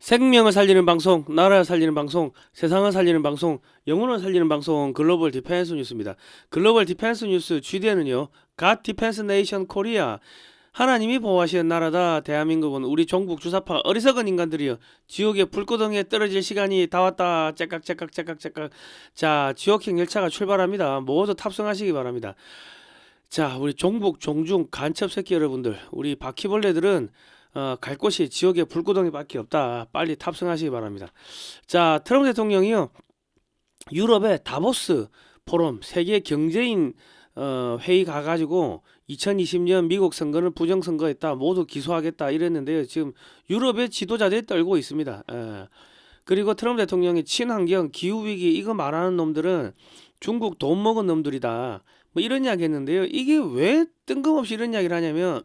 생명을 살리는 방송, 나라를 살리는 방송, 세상을 살리는 방송, 영혼을 살리는 방송 글로벌 디펜스 뉴스입니다. 글로벌 디펜스 뉴스 GDN은요. God Defense Nation Korea. 하나님이 보호하시는 나라다. 대한민국은 우리 종북 주사파 어리석은 인간들이여 지옥의 불구덩이에 떨어질 시간이 다 왔다. 째깍째깍째깍째깍. 자, 지옥행 열차가 출발합니다. 모두 탑승하시기 바랍니다. 자, 우리 종북 종중 간첩 새끼 여러분들, 우리 바퀴벌레들은 갈 곳이 지옥의 불구덩이밖에 없다. 빨리 탑승하시기 바랍니다. 자, 트럼프 대통령이요. 유럽의 다보스 포럼 세계 경제인 회의 가가지고 2020년 미국 선거는 부정선거했다. 모두 기소하겠다 이랬는데요. 지금 유럽의 지도자들이 떨고 있습니다. 그리고 트럼프 대통령이 친환경 기후위기 이거 말하는 놈들은 중국 돈 먹은 놈들이다. 뭐 이런 이야기 했는데요. 이게 왜 뜬금없이 이런 이야기를 하냐면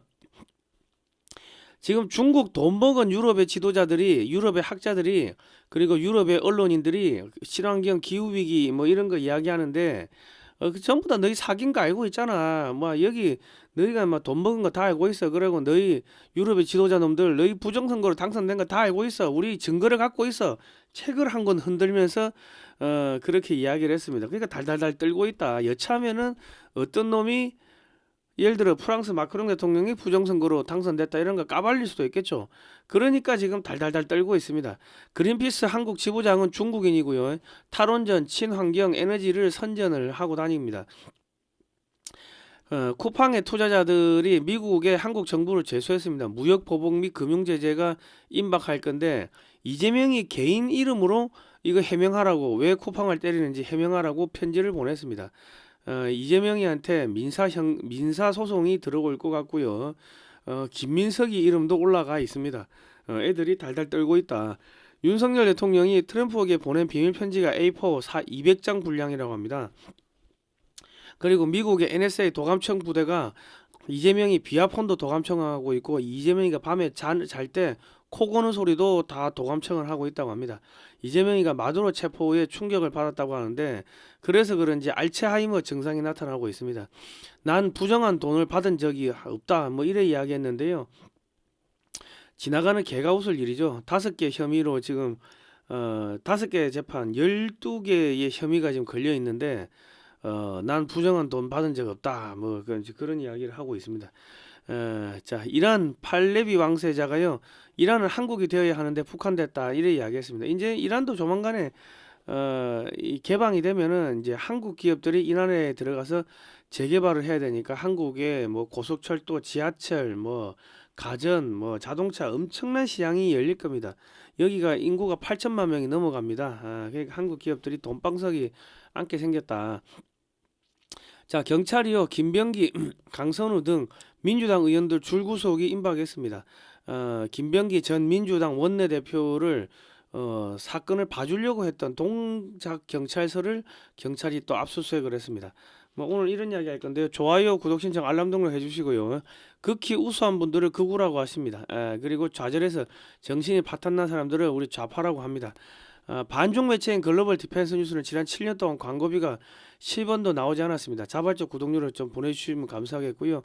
지금 중국 돈 먹은 유럽의 지도자들이, 유럽의 학자들이, 그리고 유럽의 언론인들이 친환경 기후위기 뭐 이런 거 이야기하는데 전부 다 너희 사귄 거 알고 있잖아. 뭐 여기 너희가 뭐 돈 먹은 거 다 알고 있어. 그리고 너희 유럽의 지도자 놈들 너희 부정선거로 당선된 거 다 알고 있어. 우리 증거를 갖고 있어. 책을 한 권 흔들면서 그렇게 이야기를 했습니다. 그러니까 달달달 떨고 있다. 여차하면은 어떤 놈이 예를 들어 프랑스 마크롱 대통령이 부정선거로 당선됐다 이런 거 까발릴 수도 있겠죠. 그러니까 지금 달달달 떨고 있습니다. 그린피스 한국 지부장은 중국인이고요. 탈원전, 친환경, 에너지를 선전을 하고 다닙니다. 쿠팡의 투자자들이 미국의 한국 정부를 제소했습니다. 무역 보복 및 금융 제재가 임박할 건데 이재명이 개인 이름으로 이거 해명하라고, 왜 쿠팡을 때리는지 해명하라고 편지를 보냈습니다. 이재명이한테 민사 소송이 들어올 것 같고요. 김민석이 이름도 올라가 있습니다. 애들이 달달 떨고 있다. 윤석열 대통령이 트럼프에게 보낸 비밀 편지가 A4 200장 분량이라고 합니다. 그리고 미국의 NSA 도감청 부대가 이재명이 비아폰도 도감청하고 있고 이재명이가 밤에 잘 때 코 고는 소리도 다 도감청을 하고 있다고 합니다. 이재명이가 마두로 체포에 충격을 받았다고 하는데 그래서 그런지 알츠하이머 증상이 나타나고 있습니다. 난 부정한 돈을 받은 적이 없다. 뭐 이래 이야기했는데요. 지나가는 개가 웃을 일이죠. 5개 혐의로 지금 5개 재판 12개의 혐의가 지금 걸려 있는데 난 부정한 돈 받은 적 없다. 뭐 그런 이야기를 하고 있습니다. 자, 이란 팔레비 왕세자가요. 이란은 한국이 되어야 하는데 북한됐다 이래 이야기했습니다. 이제 이란도 조만간에 이 개방이 되면은 이제 한국 기업들이 이란에 들어가서 재개발을 해야 되니까 한국에 뭐 고속철도, 지하철, 뭐 가전, 뭐 자동차 엄청난 시장이 열릴 겁니다. 여기가 인구가 8천만 명이 넘어갑니다. 그러니까 한국 기업들이 돈방석이 앉게 생겼다. 자, 경찰이요. 김병기, 강선우 등 민주당 의원들 줄구속이 임박했습니다. 김병기 전 민주당 원내대표를 사건을 봐주려고 했던 동작 경찰서를 경찰이 또 압수수색을 했습니다. 뭐 오늘 이런 이야기 할 건데요. 좋아요, 구독 신청, 알람 등록 해주시고요. 극히 우수한 분들을 극우라고 하십니다. 그리고 좌절해서 정신이 파탄난 사람들을 우리 좌파라고 합니다. 반중 매체인 글로벌 디펜스 뉴스는 지난 7년 동안 광고비가 10원도 나오지 않았습니다. 자발적 구독료를 좀 보내주시면 감사하겠고요.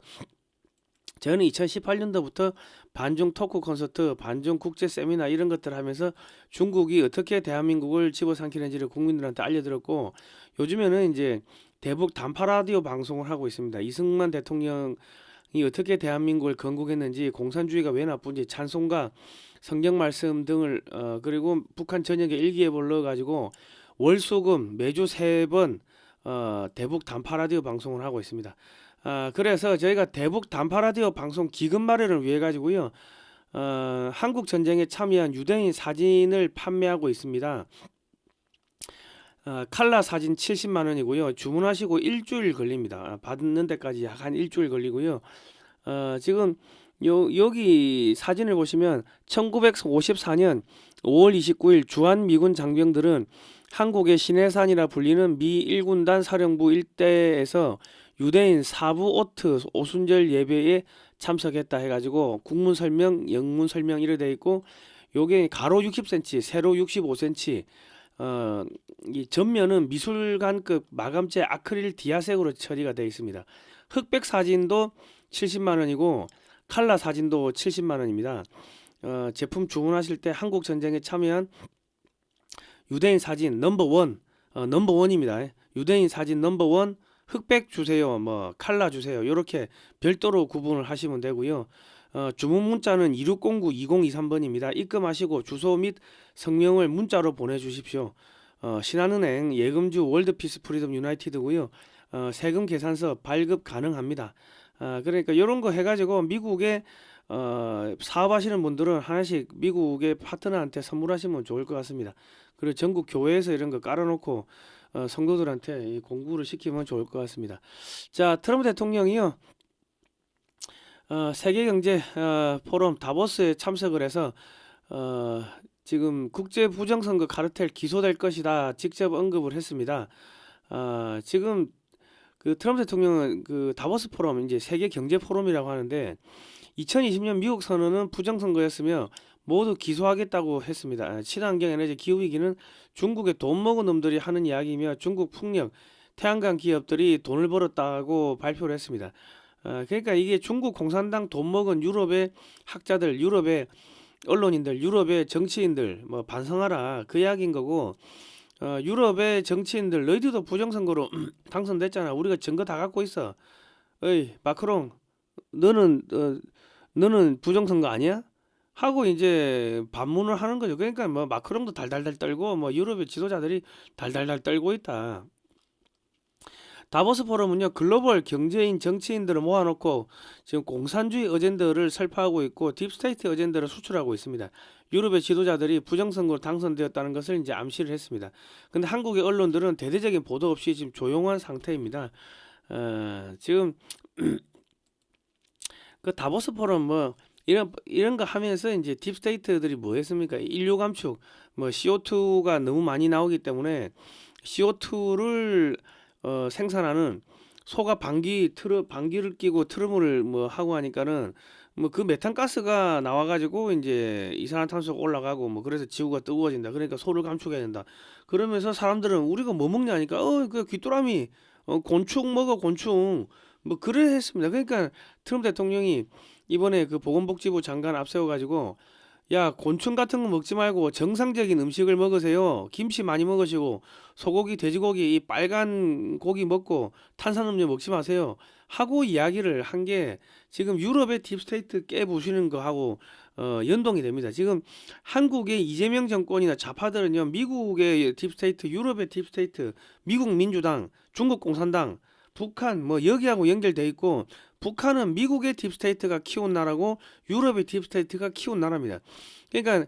저는 2018년도부터 반중 토크 콘서트, 반중 국제 세미나 이런 것들 하면서 중국이 어떻게 대한민국을 집어삼키는지를 국민들한테 알려드렸고 요즘에는 이제 대북 단파 라디오 방송을 하고 있습니다. 이승만 대통령이 어떻게 대한민국을 건국했는지, 공산주의가 왜 나쁜지 찬송가, 성경 말씀 등을 그리고 북한 전역에 일기예보를 넣어가지고 월수금 매주 3번 대북 단파 라디오 방송을 하고 있습니다. 그래서 저희가 대북 단파 라디오 방송 기금 마련을 위해 가지고요. 한국 전쟁에 참여한 유대인 사진을 판매하고 있습니다. 칼라 사진 70만 원이고요. 주문하시고 일주일 걸립니다. 받는 데까지 약 한 일주일 걸리고요. 지금 여기 사진을 보시면 1954년 5월 29일 주한 미군 장병들은 한국의 신해산이라 불리는 미 1군단 사령부 일대에서 유대인 사부 오트 오순절 예배에 참석했다 해가지고 국문 설명, 영문 설명 이렇게 돼 있고 요게 가로 60cm, 세로 65cm. 이 전면은 미술관급 마감재 아크릴 디아색으로 처리가 되어 있습니다. 흑백 사진도 70만 원이고 칼라 사진도 70만 원입니다. 제품 주문하실 때 한국 전쟁에 참여한 유대인 사진 넘버원, 넘버원입니다. 유대인 사진 넘버원 흑백 주세요, 뭐 칼라 주세요. 이렇게 별도로 구분을 하시면 되고요. 주문 문자는 2609-2023번입니다. 입금하시고 주소 및 성명을 문자로 보내주십시오. 신한은행 예금주 월드피스 프리덤 유나이티드고요. 세금 계산서 발급 가능합니다. 그러니까 이런 거 해가지고 미국에 사업하시는 분들은 하나씩 미국의 파트너한테 선물하시면 좋을 것 같습니다. 그리고 전국 교회에서 이런 거 깔아놓고 성도들한테 이 공부를 시키면 좋을 것 같습니다. 자, 트럼프 대통령이요. 세계경제 포럼 다보스에 참석을 해서 지금 국제 부정선거 카르텔 기소될 것이다 직접 언급을 했습니다. 지금 그 트럼프 대통령은 그 다보스 포럼 이제 세계 경제 포럼이라고 하는데 2020년 미국 선언은 부정선거였으며 모두 기소하겠다고 했습니다. 친환경 에너지 기후위기는 중국의 돈 먹은 놈들이 하는 이야기이며 중국 풍력, 태양광 기업들이 돈을 벌었다고 발표를 했습니다. 그러니까 이게 중국 공산당 돈 먹은 유럽의 학자들, 유럽의 언론인들, 유럽의 정치인들 뭐 반성하라 그 이야기인 거고 유럽의 정치인들 너희들도 부정선거로 당선됐잖아. 우리가 증거 다 갖고 있어. 어이 마크롱 너는 부정선거 아니야? 하고 이제 반문을 하는 거죠. 그러니까 뭐 마크롱도 달달달 떨고 뭐 유럽의 지도자들이 달달달 떨고 있다. 다보스 포럼은요 글로벌 경제인 정치인들을 모아놓고 지금 공산주의 어젠더를 설파하고 있고 딥스테이트 어젠더를 수출하고 있습니다. 유럽의 지도자들이 부정선거로 당선되었다는 것을 이제 암시를 했습니다. 근데 한국의 언론들은 대대적인 보도 없이 지금 조용한 상태입니다. 지금 그 다보스 포럼 뭐 이런 거 하면서 이제 딥스테이트들이 뭐 했습니까? 인류 감축, 뭐 CO2가 너무 많이 나오기 때문에 CO2를 생산하는 소가 방귀를 끼고 트러블을 뭐 하고 하니까는 뭐 그 메탄가스가 나와가지고 이제 이산화탄소가 올라가고 뭐 그래서 지구가 뜨거워진다. 그러니까 소를 감축해야 된다. 그러면서 사람들은 우리가 뭐 먹냐니까 그 귀뚜라미 곤충 먹어 곤충 뭐 그래 했습니다. 그러니까 트럼프 대통령이 이번에 그 보건복지부 장관 앞세워가지고 야 곤충 같은 거 먹지 말고 정상적인 음식을 먹으세요. 김치 많이 먹으시고 소고기, 돼지고기 이 빨간 고기 먹고 탄산음료 먹지 마세요. 하고 이야기를 한 게 지금 유럽의 딥스테이트 깨부시는 거하고 연동이 됩니다. 지금 한국의 이재명 정권이나 좌파들은요 미국의 딥스테이트, 유럽의 딥스테이트, 미국 민주당, 중국 공산당, 북한 뭐 여기하고 연결돼 있고 북한은 미국의 딥스테이트가 키운 나라고 유럽의 딥스테이트가 키운 나라입니다. 그러니까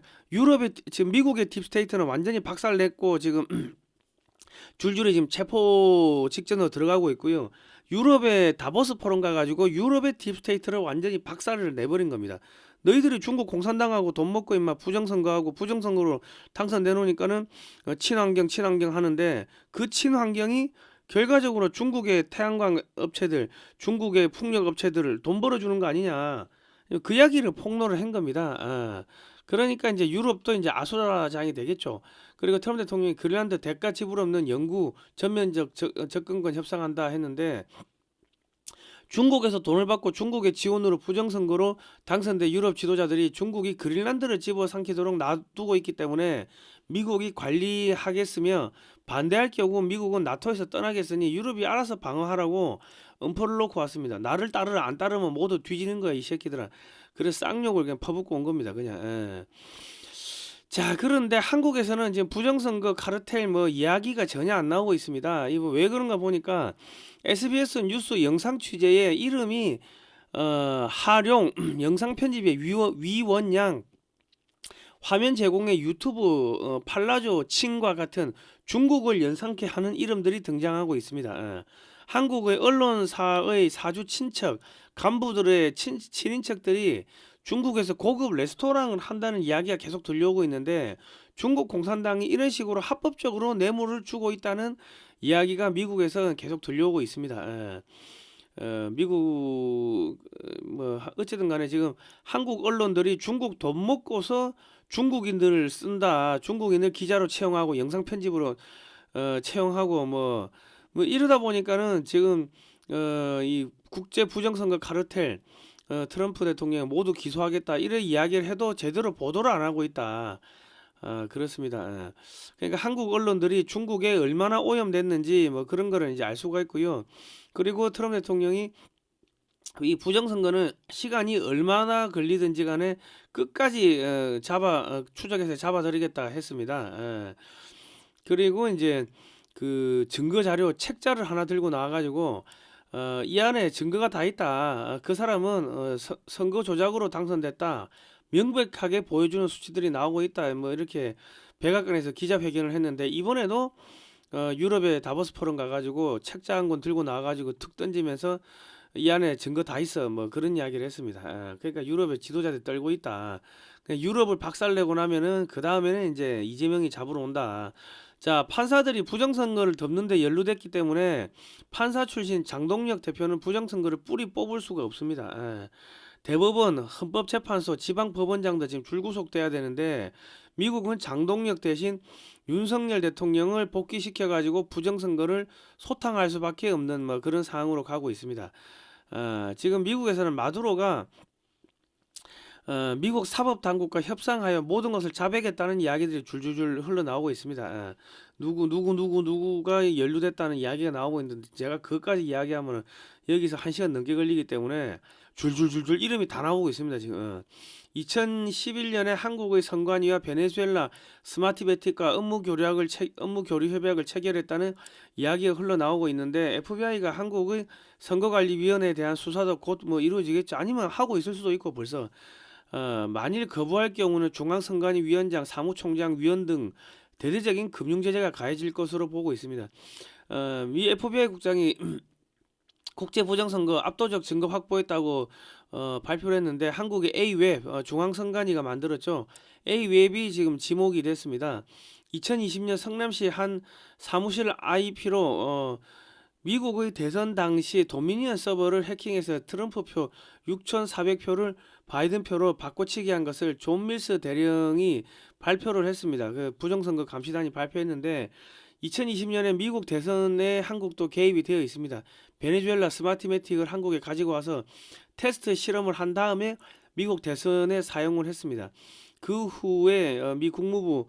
지금 미국의 딥스테이트는 완전히 박살냈고 지금 줄줄이 지금 체포 직전으로 들어가고 있고요. 유럽의 다보스 포럼 가가지고 유럽의 딥스테이트를 완전히 박살을 내버린 겁니다. 너희들이 중국 공산당하고 돈 먹고 임마 부정선거하고 부정선거로 당선돼 놓으니까는 친환경 하는데 그 친환경이 결과적으로 중국의 태양광 업체들, 중국의 풍력 업체들을 돈 벌어주는 거 아니냐. 그 이야기를 폭로를 한 겁니다. 그러니까 이제 유럽도 이제 아수라장이 되겠죠. 그리고 트럼프 대통령이 그린란드 대가 지불 없는 영구 전면적 접근권 협상한다 했는데 중국에서 돈을 받고 중국의 지원으로 부정선거로 당선된 유럽 지도자들이 중국이 그린란드를 집어삼키도록 놔두고 있기 때문에 미국이 관리하겠으며 반대할 경우 미국은 나토에서 떠나겠으니 유럽이 알아서 방어하라고 엄포를 놓고 왔습니다. 나를 따르라 안 따르면 모두 뒤지는 거야 이 새끼들아. 그래서 쌍욕을 그냥 퍼붓고 온 겁니다. 그냥. 자 그런데 한국에서는 지금 부정선거 카르텔 뭐 이야기가 전혀 안 나오고 있습니다. 이거 왜 그런가 보니까 SBS 뉴스 영상 취재에 이름이 하룡 영상 편집의 위원양 화면 제공의 유튜브 팔라조 칭과 같은 중국을 연상케 하는 이름들이 등장하고 있습니다. 한국의 언론사의 사주 친척 간부들의 친인척들이 중국에서 고급 레스토랑을 한다는 이야기가 계속 들려오고 있는데 중국 공산당이 이런 식으로 합법적으로 뇌물을 주고 있다는 이야기가 미국에서 계속 들려오고 있습니다. 미국 뭐 어쨌든 간에 지금 한국 언론들이 중국 돈 먹고서 중국인들을 쓴다. 중국인을 기자로 채용하고 영상 편집으로 채용하고 뭐 이러다 보니까는 지금 이 국제 부정선거 카르텔 트럼프 대통령 모두 기소하겠다 이런 이야기를 해도 제대로 보도를 안 하고 있다. 그렇습니다. 그러니까 한국 언론들이 중국에 얼마나 오염됐는지 뭐 그런 거를 이제 알 수가 있고요. 그리고 트럼프 대통령이 이 부정선거는 시간이 얼마나 걸리든지 간에 끝까지 추적해서 잡아들이겠다 했습니다. 그리고 이제 그 증거 자료 책자를 하나 들고 나와가지고 이 안에 증거가 다 있다. 그 사람은 선거 조작으로 당선됐다. 명백하게 보여주는 수치들이 나오고 있다. 뭐 이렇게 백악관에서 기자회견을 했는데 이번에도 유럽의 다보스 포럼 가가지고 책자 한 권 들고 나와가지고 툭 던지면서 이 안에 증거 다 있어. 뭐 그런 이야기를 했습니다. 그러니까 유럽의 지도자들 떨고 있다. 그러니까 유럽을 박살내고 나면은 그 다음에는 이제 이재명이 잡으러 온다. 자, 판사들이 부정선거를 덮는데 연루됐기 때문에 판사 출신 장동혁 대표는 부정선거를 뿌리 뽑을 수가 없습니다. 대법원, 헌법재판소, 지방법원장도 지금 줄구속돼야 되는데 미국은 장동혁 대신 윤석열 대통령을 복귀시켜가지고 부정선거를 소탕할 수밖에 없는 뭐 그런 상황으로 가고 있습니다. 지금 미국에서는 마두로가 미국 사법당국과 협상하여 모든 것을 자백했다는 이야기들이 줄줄줄 흘러나오고 있습니다. 누구가 연루됐다는 이야기가 나오고 있는데 제가 그것까지 이야기하면 여기서 1시간 넘게 걸리기 때문에 줄줄줄줄 이름이 다 나오고 있습니다. 지금 2011년에 한국의 선관위와 베네수엘라 스마트베틱과 업무 교류 협약을 체결했다는 이야기가 흘러나오고 있는데 FBI가 한국의 선거관리위원회에 대한 수사도 곧 뭐 이루어지겠죠. 아니면 하고 있을 수도 있고 벌써 만일 거부할 경우는 중앙선관위위원장, 사무총장, 위원 등 대대적인 금융제재가 가해질 것으로 보고 있습니다. 미 FBI 국장이 국제부정선거 압도적 증거 확보했다고 발표를 했는데 한국의 A웹 중앙선관위가 만들었죠. A웹이 지금 지목이 됐습니다. 2020년 성남시 한 사무실 IP로 미국의 대선 당시 도미니언 서버를 해킹해서 트럼프 표 6,400표를 바이든 표로 바꿔치기 한 것을 존 밀스 대령이 발표를 했습니다. 그 부정선거 감시단이 발표했는데 2020년에 미국 대선에 한국도 개입이 되어 있습니다. 베네수엘라 스마트매틱을 한국에 가지고 와서 테스트 실험을 한 다음에 미국 대선에 사용을 했습니다. 그 후에 미 국무부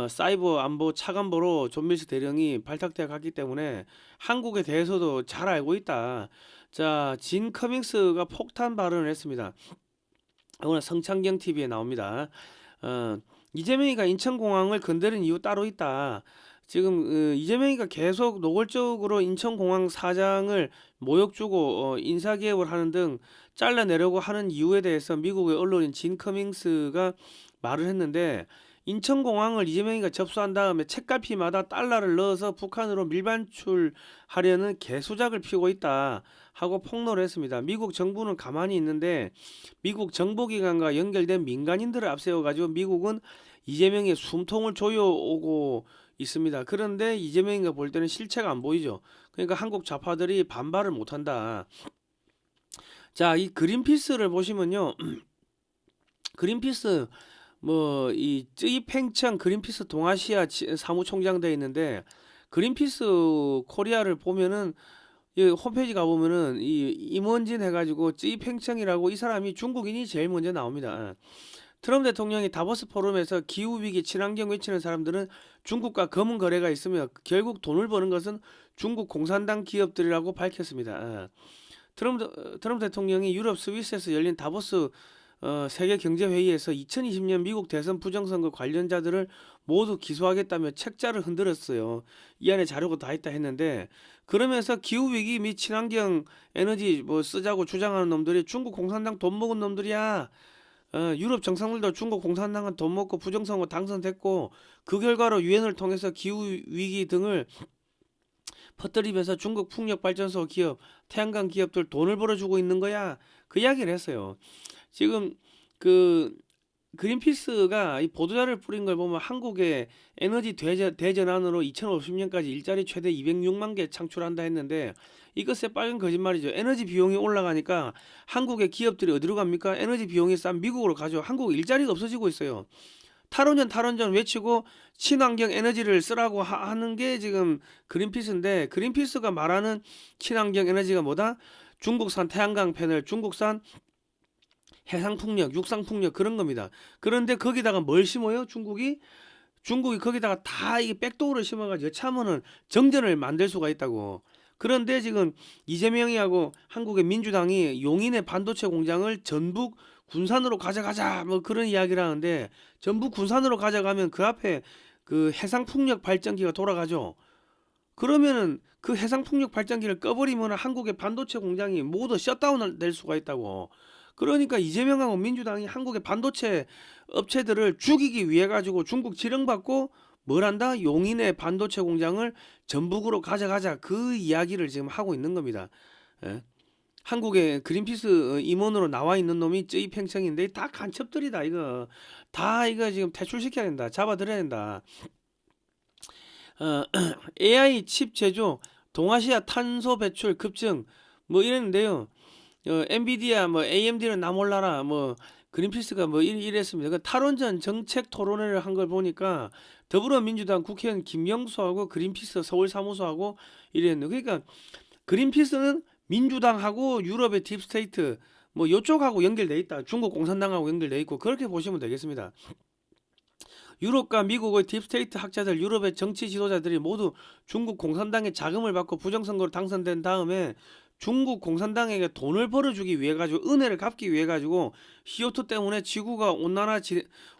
사이버 안보 차관보로 존 밀스 대령이 발탁되어 갔기 때문에 한국에 대해서도 잘 알고 있다. 자, 진 커밍스가 폭탄 발언을 했습니다. 오늘 성창경 TV에 나옵니다. 이재명이가 인천공항을 건드린 이유 따로 있다. 지금 이재명이가 계속 노골적으로 인천공항 사장을 모욕 주고 인사개혁을 하는 등 잘라내려고 하는 이유에 대해서 미국의 언론인 진 커밍스가 말을 했는데 인천공항을 이재명이가 접수한 다음에 책갈피마다 달러를 넣어서 북한으로 밀반출하려는 개수작을 피우고 있다 하고 폭로를 했습니다. 미국 정부는 가만히 있는데 미국 정보기관과 연결된 민간인들을 앞세워가지고 미국은 이재명의 숨통을 조여오고 있습니다. 그런데 이재명이가 볼 때는 실체가 안 보이죠. 그러니까 한국 좌파들이 반발을 못한다. 자, 이 그린피스를 보시면요. 그린피스 이 쯔이팽청 그린피스 동아시아 사무총장 돼 있는데 그린피스 코리아를 보면은 이 홈페이지 가보면은 이 임원진 해가지고 쯔이팽청이라고 이 사람이 중국인이 제일 먼저 나옵니다. 트럼프 대통령이 다보스 포럼에서 기후위기 친환경 외치는 사람들은 중국과 검은 거래가 있으며 결국 돈을 버는 것은 중국 공산당 기업들이라고 밝혔습니다. 트럼프 대통령이 유럽 스위스에서 열린 다보스 세계경제회의에서 2020년 미국 대선 부정선거 관련자들을 모두 기소하겠다며 책자를 흔들었어요. 이 안에 자료가 다 있다 했는데 그러면서 기후위기 및 친환경 에너지 쓰자고 주장하는 놈들이 중국 공산당 돈 먹은 놈들이야. 유럽 정상들도 중국 공산당은 돈 먹고 부정선거 당선됐고 그 결과로 유엔을 통해서 기후위기 등을 퍼뜨리면서 중국 풍력발전소 기업, 태양광 기업들 돈을 벌어주고 있는 거야. 그 이야기를 했어요. 지금 그 그린피스가 이 보도자를 뿌린 걸 보면 한국의 에너지 대전환으로 2050년까지 일자리 최대 206만 개 창출한다 했는데 이것의 빨간 거짓말이죠. 에너지 비용이 올라가니까 한국의 기업들이 어디로 갑니까? 에너지 비용이 싼 미국으로 가죠. 한국 일자리가 없어지고 있어요. 탈원전 외치고 친환경 에너지를 쓰라고 하는 게 지금 그린피스인데 그린피스가 말하는 친환경 에너지가 뭐다? 중국산 태양광 패널, 중국산 해상풍력, 육상풍력 그런 겁니다. 그런데 거기다가 뭘 심어요? 중국이 거기다가 다 이게 백도어를 심어가지고 여차하면은 정전을 만들 수가 있다고. 그런데 지금 이재명이하고 한국의 민주당이 용인의 반도체 공장을 전북 군산으로 가져가자 뭐 그런 이야기를 하는데, 전북 군산으로 가져가면 그 앞에 그 해상풍력 발전기가 돌아가죠. 그러면은 그 해상풍력 발전기를 꺼버리면 한국의 반도체 공장이 모두 셧다운 될 수가 있다고. 그러니까 이재명하고 민주당이 한국의 반도체 업체들을 죽이기 위해 가지고 중국 지령받고 뭘 한다? 용인의 반도체 공장을 전북으로 가져가자, 그 이야기를 지금 하고 있는 겁니다. 예? 한국의 그린피스 임원으로 나와 있는 놈이 쩌이 팽청인데 다 간첩들이다 이거. 다 이거 지금 퇴출시켜야 된다. 잡아들여야 된다. AI 칩 제조, 동아시아 탄소 배출 급증 뭐 이랬는데요. 엔비디아 뭐 AMD는 나 몰라라 뭐 그린피스가 뭐 이랬습니다. 그 탈원전 정책 토론회를 한 걸 보니까 더불어민주당 국회의원 김영수하고 그린피스 서울 사무소하고 이랬는데, 그러니까 그린피스는 민주당하고 유럽의 딥스테이트 뭐 요쪽하고 연결돼 있다. 중국 공산당하고 연결돼 있고 그렇게 보시면 되겠습니다. 유럽과 미국의 딥스테이트 학자들, 유럽의 정치 지도자들이 모두 중국 공산당의 자금을 받고 부정선거로 당선된 다음에 중국 공산당에게 돈을 벌어주기 위해 가지고, 은혜를 갚기 위해 가지고 CO2 때문에 지구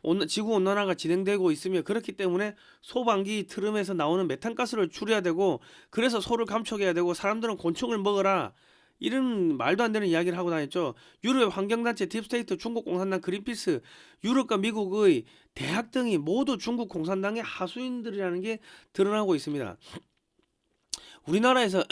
온난화가 진행되고 있으며, 그렇기 때문에 소방기 트름에서 나오는 메탄가스를 줄여야 되고, 그래서 소를 감축해야 되고, 사람들은 곤충을 먹어라, 이런 말도 안 되는 이야기를 하고 다녔죠. 유럽의 환경단체 딥스테이트, 중국 공산당 그린피스, 유럽과 미국의 대학 등이 모두 중국 공산당의 하수인들이라는 게 드러나고 있습니다. 우리나라에서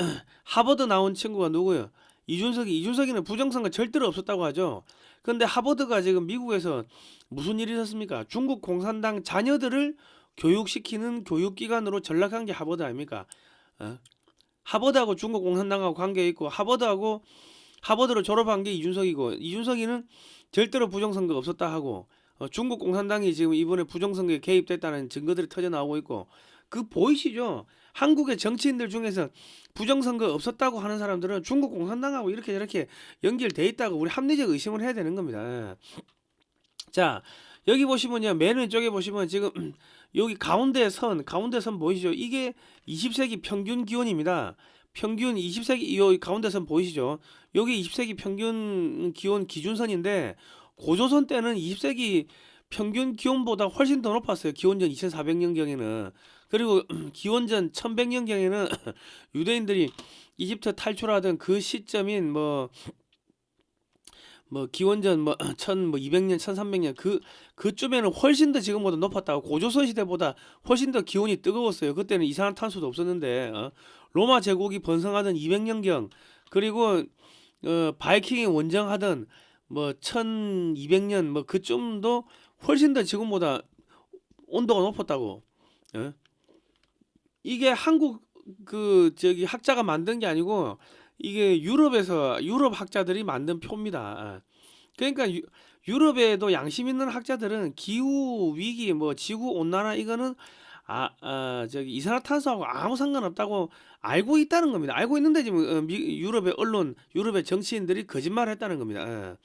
하버드 나온 친구가 누구예요? 이준석이는 부정선거 절대로 없었다고 하죠. 그런데 하버드가 지금 미국에서 무슨 일이 있었습니까? 중국 공산당 자녀들을 교육시키는 교육기관으로 전락한 게 하버드 아닙니까? 하버드하고 중국 공산당하고 관계 있고, 하버드로 졸업한 게 이준석이고, 이준석이는 절대로 부정선거 없었다 하고, 중국 공산당이 지금 이번에 부정선거에 개입됐다는 증거들이 터져 나오고 있고, 그 보이시죠? 한국의 정치인들 중에서 부정선거 없었다고 하는 사람들은 중국 공산당하고 이렇게 저렇게 연결돼 있다고 우리 합리적 의심을 해야 되는 겁니다. 자, 여기 보시면요, 맨 왼쪽에 보시면 지금 여기 가운데 선 보이시죠? 이게 20세기 평균 기온입니다. 평균 20세기 이 가운데 선 보이시죠? 여기 20세기 평균 기온 기준선인데, 고조선 때는 20세기 평균 기온보다 훨씬 더 높았어요. 기원전 2400년경에는. 그리고 기원전 1100년경에는 유대인들이 이집트 탈출하던 그 시점인 뭐 기원전 1200년 1300년 그쯤에는 훨씬 더 지금보다 높았다고. 고조선 시대보다 훨씬 더 기온이 뜨거웠어요. 그때는 이산화탄소도 없었는데, 로마 제국이 번성하던 200년경, 그리고 바이킹이 원정하던 1200년 그쯤도 훨씬 더 지금보다 온도가 높았다고. 이게 한국 학자가 만든 게 아니고, 이게 유럽 학자들이 만든 표입니다. 그러니까 유럽에도 양심 있는 학자들은 기후 위기, 지구 온난화 이거는 이산화탄소하고 아무 상관없다고 알고 있다는 겁니다. 알고 있는데 지금 유럽의 언론, 유럽의 정치인들이 거짓말했다는 겁니다.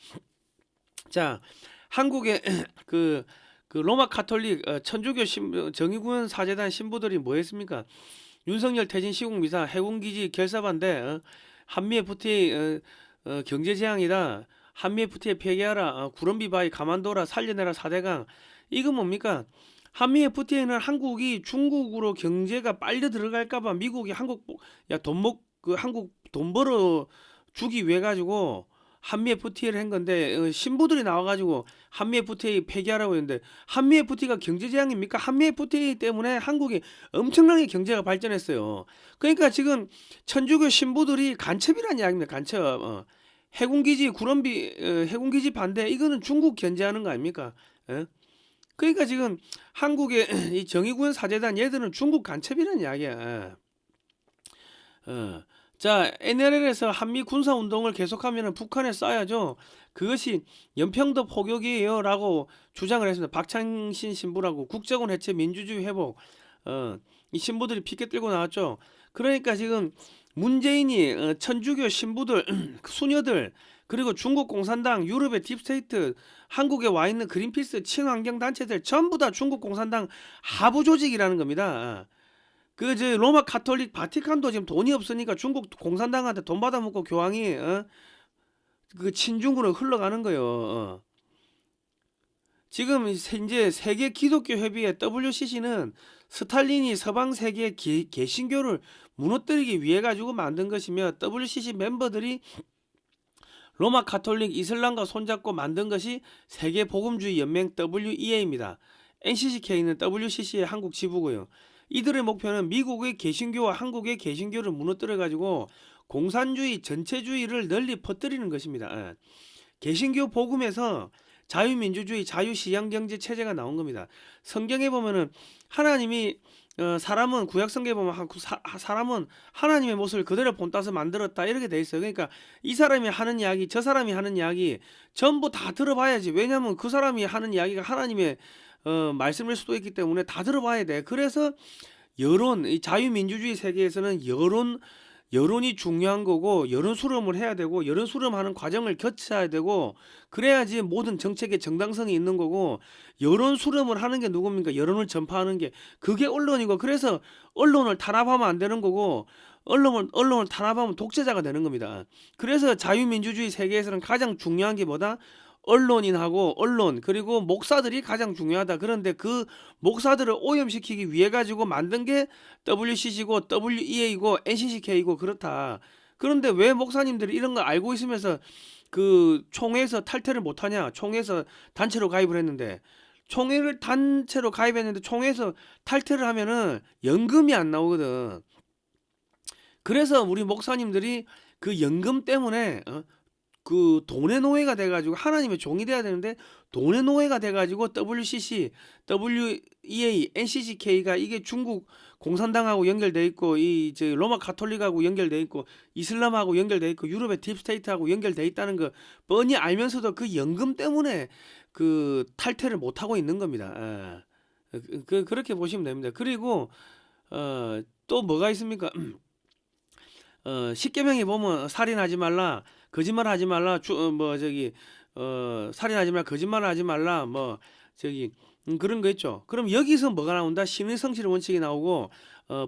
자, 한국의 그 로마 카톨릭 천주교 정의구현 사제단 신부들이 뭐 했습니까? 윤석열 퇴진 시국 미사, 해군기지 결사반대, 한미 FTA 경제 재앙이다, 한미 FTA 폐기하라, 구름비 바위 가만둬라, 살려내라 4대강. 이거 뭡니까? 한미 FTA는 한국이 중국으로 경제가 빨려 들어갈까봐 미국이 한국 돈 벌어 주기 위해 가지고 한미 FTA를 한 건데, 신부들이 나와가지고 한미 FTA 폐기하라고 했는데, 한미 FTA가 경제 재앙입니까? 한미 FTA 때문에 한국이 엄청나게 경제가 발전했어요. 그러니까 지금 천주교 신부들이 간첩이라는 이야기입니다. 간첩. 해군기지 해군기지 반대, 이거는 중국 견제하는 거 아닙니까? 그러니까 지금 한국의 이 정의구현 사제단 얘들은 중국 간첩이라는 이야기야. 자, NLL에서 한미 군사 운동을 계속하면 북한에 쏴야죠. 그것이 연평도 포격이에요 라고 주장을 했습니다. 박창신 신부라고, 국정원 해체, 민주주의 회복, 이 신부들이 피켓 들고 나왔죠. 그러니까 지금 문재인이 천주교 신부들 수녀들 그리고 중국 공산당, 유럽의 딥스테이트, 한국에 와 있는 그린피스, 친환경 단체들 전부 다 중국 공산당 하부 조직이라는 겁니다. 저 로마 카톨릭 바티칸도 지금 돈이 없으니까 중국 공산당한테 돈 받아먹고 교황이 그 친중으로 흘러가는 거예요. 지금 이제 세계 기독교 협의회 WCC는 스탈린이 서방 세계 개신교를 무너뜨리기 위해 가지고 만든 것이며, WCC 멤버들이 로마 카톨릭 이슬람과 손잡고 만든 것이 세계 복음주의 연맹 WEA입니다. NCCK는 WCC의 한국 지부고요. 이들의 목표는 미국의 개신교와 한국의 개신교를 무너뜨려 가지고 공산주의 전체주의를 널리 퍼뜨리는 것입니다. 개신교 복음에서 자유민주주의, 자유시장경제 체제가 나온 겁니다. 성경에 보면은 하나님이 사람은 구약 성경에 보면 사람은 하나님의 모습을 그대로 본따서 만들었다 이렇게 돼 있어요. 그러니까 이 사람이 하는 이야기, 저 사람이 하는 이야기 전부 다 들어봐야지. 왜냐하면 그 사람이 하는 이야기가 하나님의 말씀일 수도 있기 때문에 다 들어봐야 돼. 그래서 여론, 이 자유민주주의 세계에서는 여론이 중요한 거고, 여론 수렴을 해야 되고, 여론 수렴하는 과정을 거쳐야 되고, 그래야지 모든 정책의 정당성이 있는 거고, 여론 수렴을 하는 게 누굽니까? 여론을 전파하는 게 그게 언론이고, 그래서 언론을 탄압하면 안 되는 거고, 언론을 탄압하면 독재자가 되는 겁니다. 그래서 자유민주주의 세계에서는 가장 중요한 게 뭐다? 언론인하고 언론, 그리고 목사들이 가장 중요하다. 그런데 그 목사들을 오염시키기 위해 가지고 만든 게 WCC고 WEA고 NCCK고 그렇다. 그런데 왜 목사님들이 이런 거 알고 있으면서 그 총회에서 탈퇴를 못하냐? 총회에서 단체로 가입을 했는데, 총회를 단체로 가입했는데 총회에서 탈퇴를 하면은 연금이 안 나오거든. 그래서 우리 목사님들이 그 연금 때문에 그 돈의 노예가 돼가지고 하나님의 종이 돼야 되는데 돈의 노예가 돼가지고 WCC, WEA, NCCK가 이게 중국 공산당하고 연결돼 있고, 저 로마 가톨릭하고 연결돼 있고, 이슬람하고 연결돼 있고, 유럽의 딥스테이트하고 연결돼 있다는 거 뻔히 알면서도 그 연금 때문에 그 탈퇴를 못 하고 있는 겁니다. 그렇게 보시면 됩니다. 그리고 또 뭐가 있습니까? 십계명에 보면 살인하지 말라, 거짓말하지 말라, 살인하지 말라, 거짓말하지 말라, 뭐 저기 그런 거 있죠. 그럼 여기서 뭐가 나온다? 신의성실 원칙이 나오고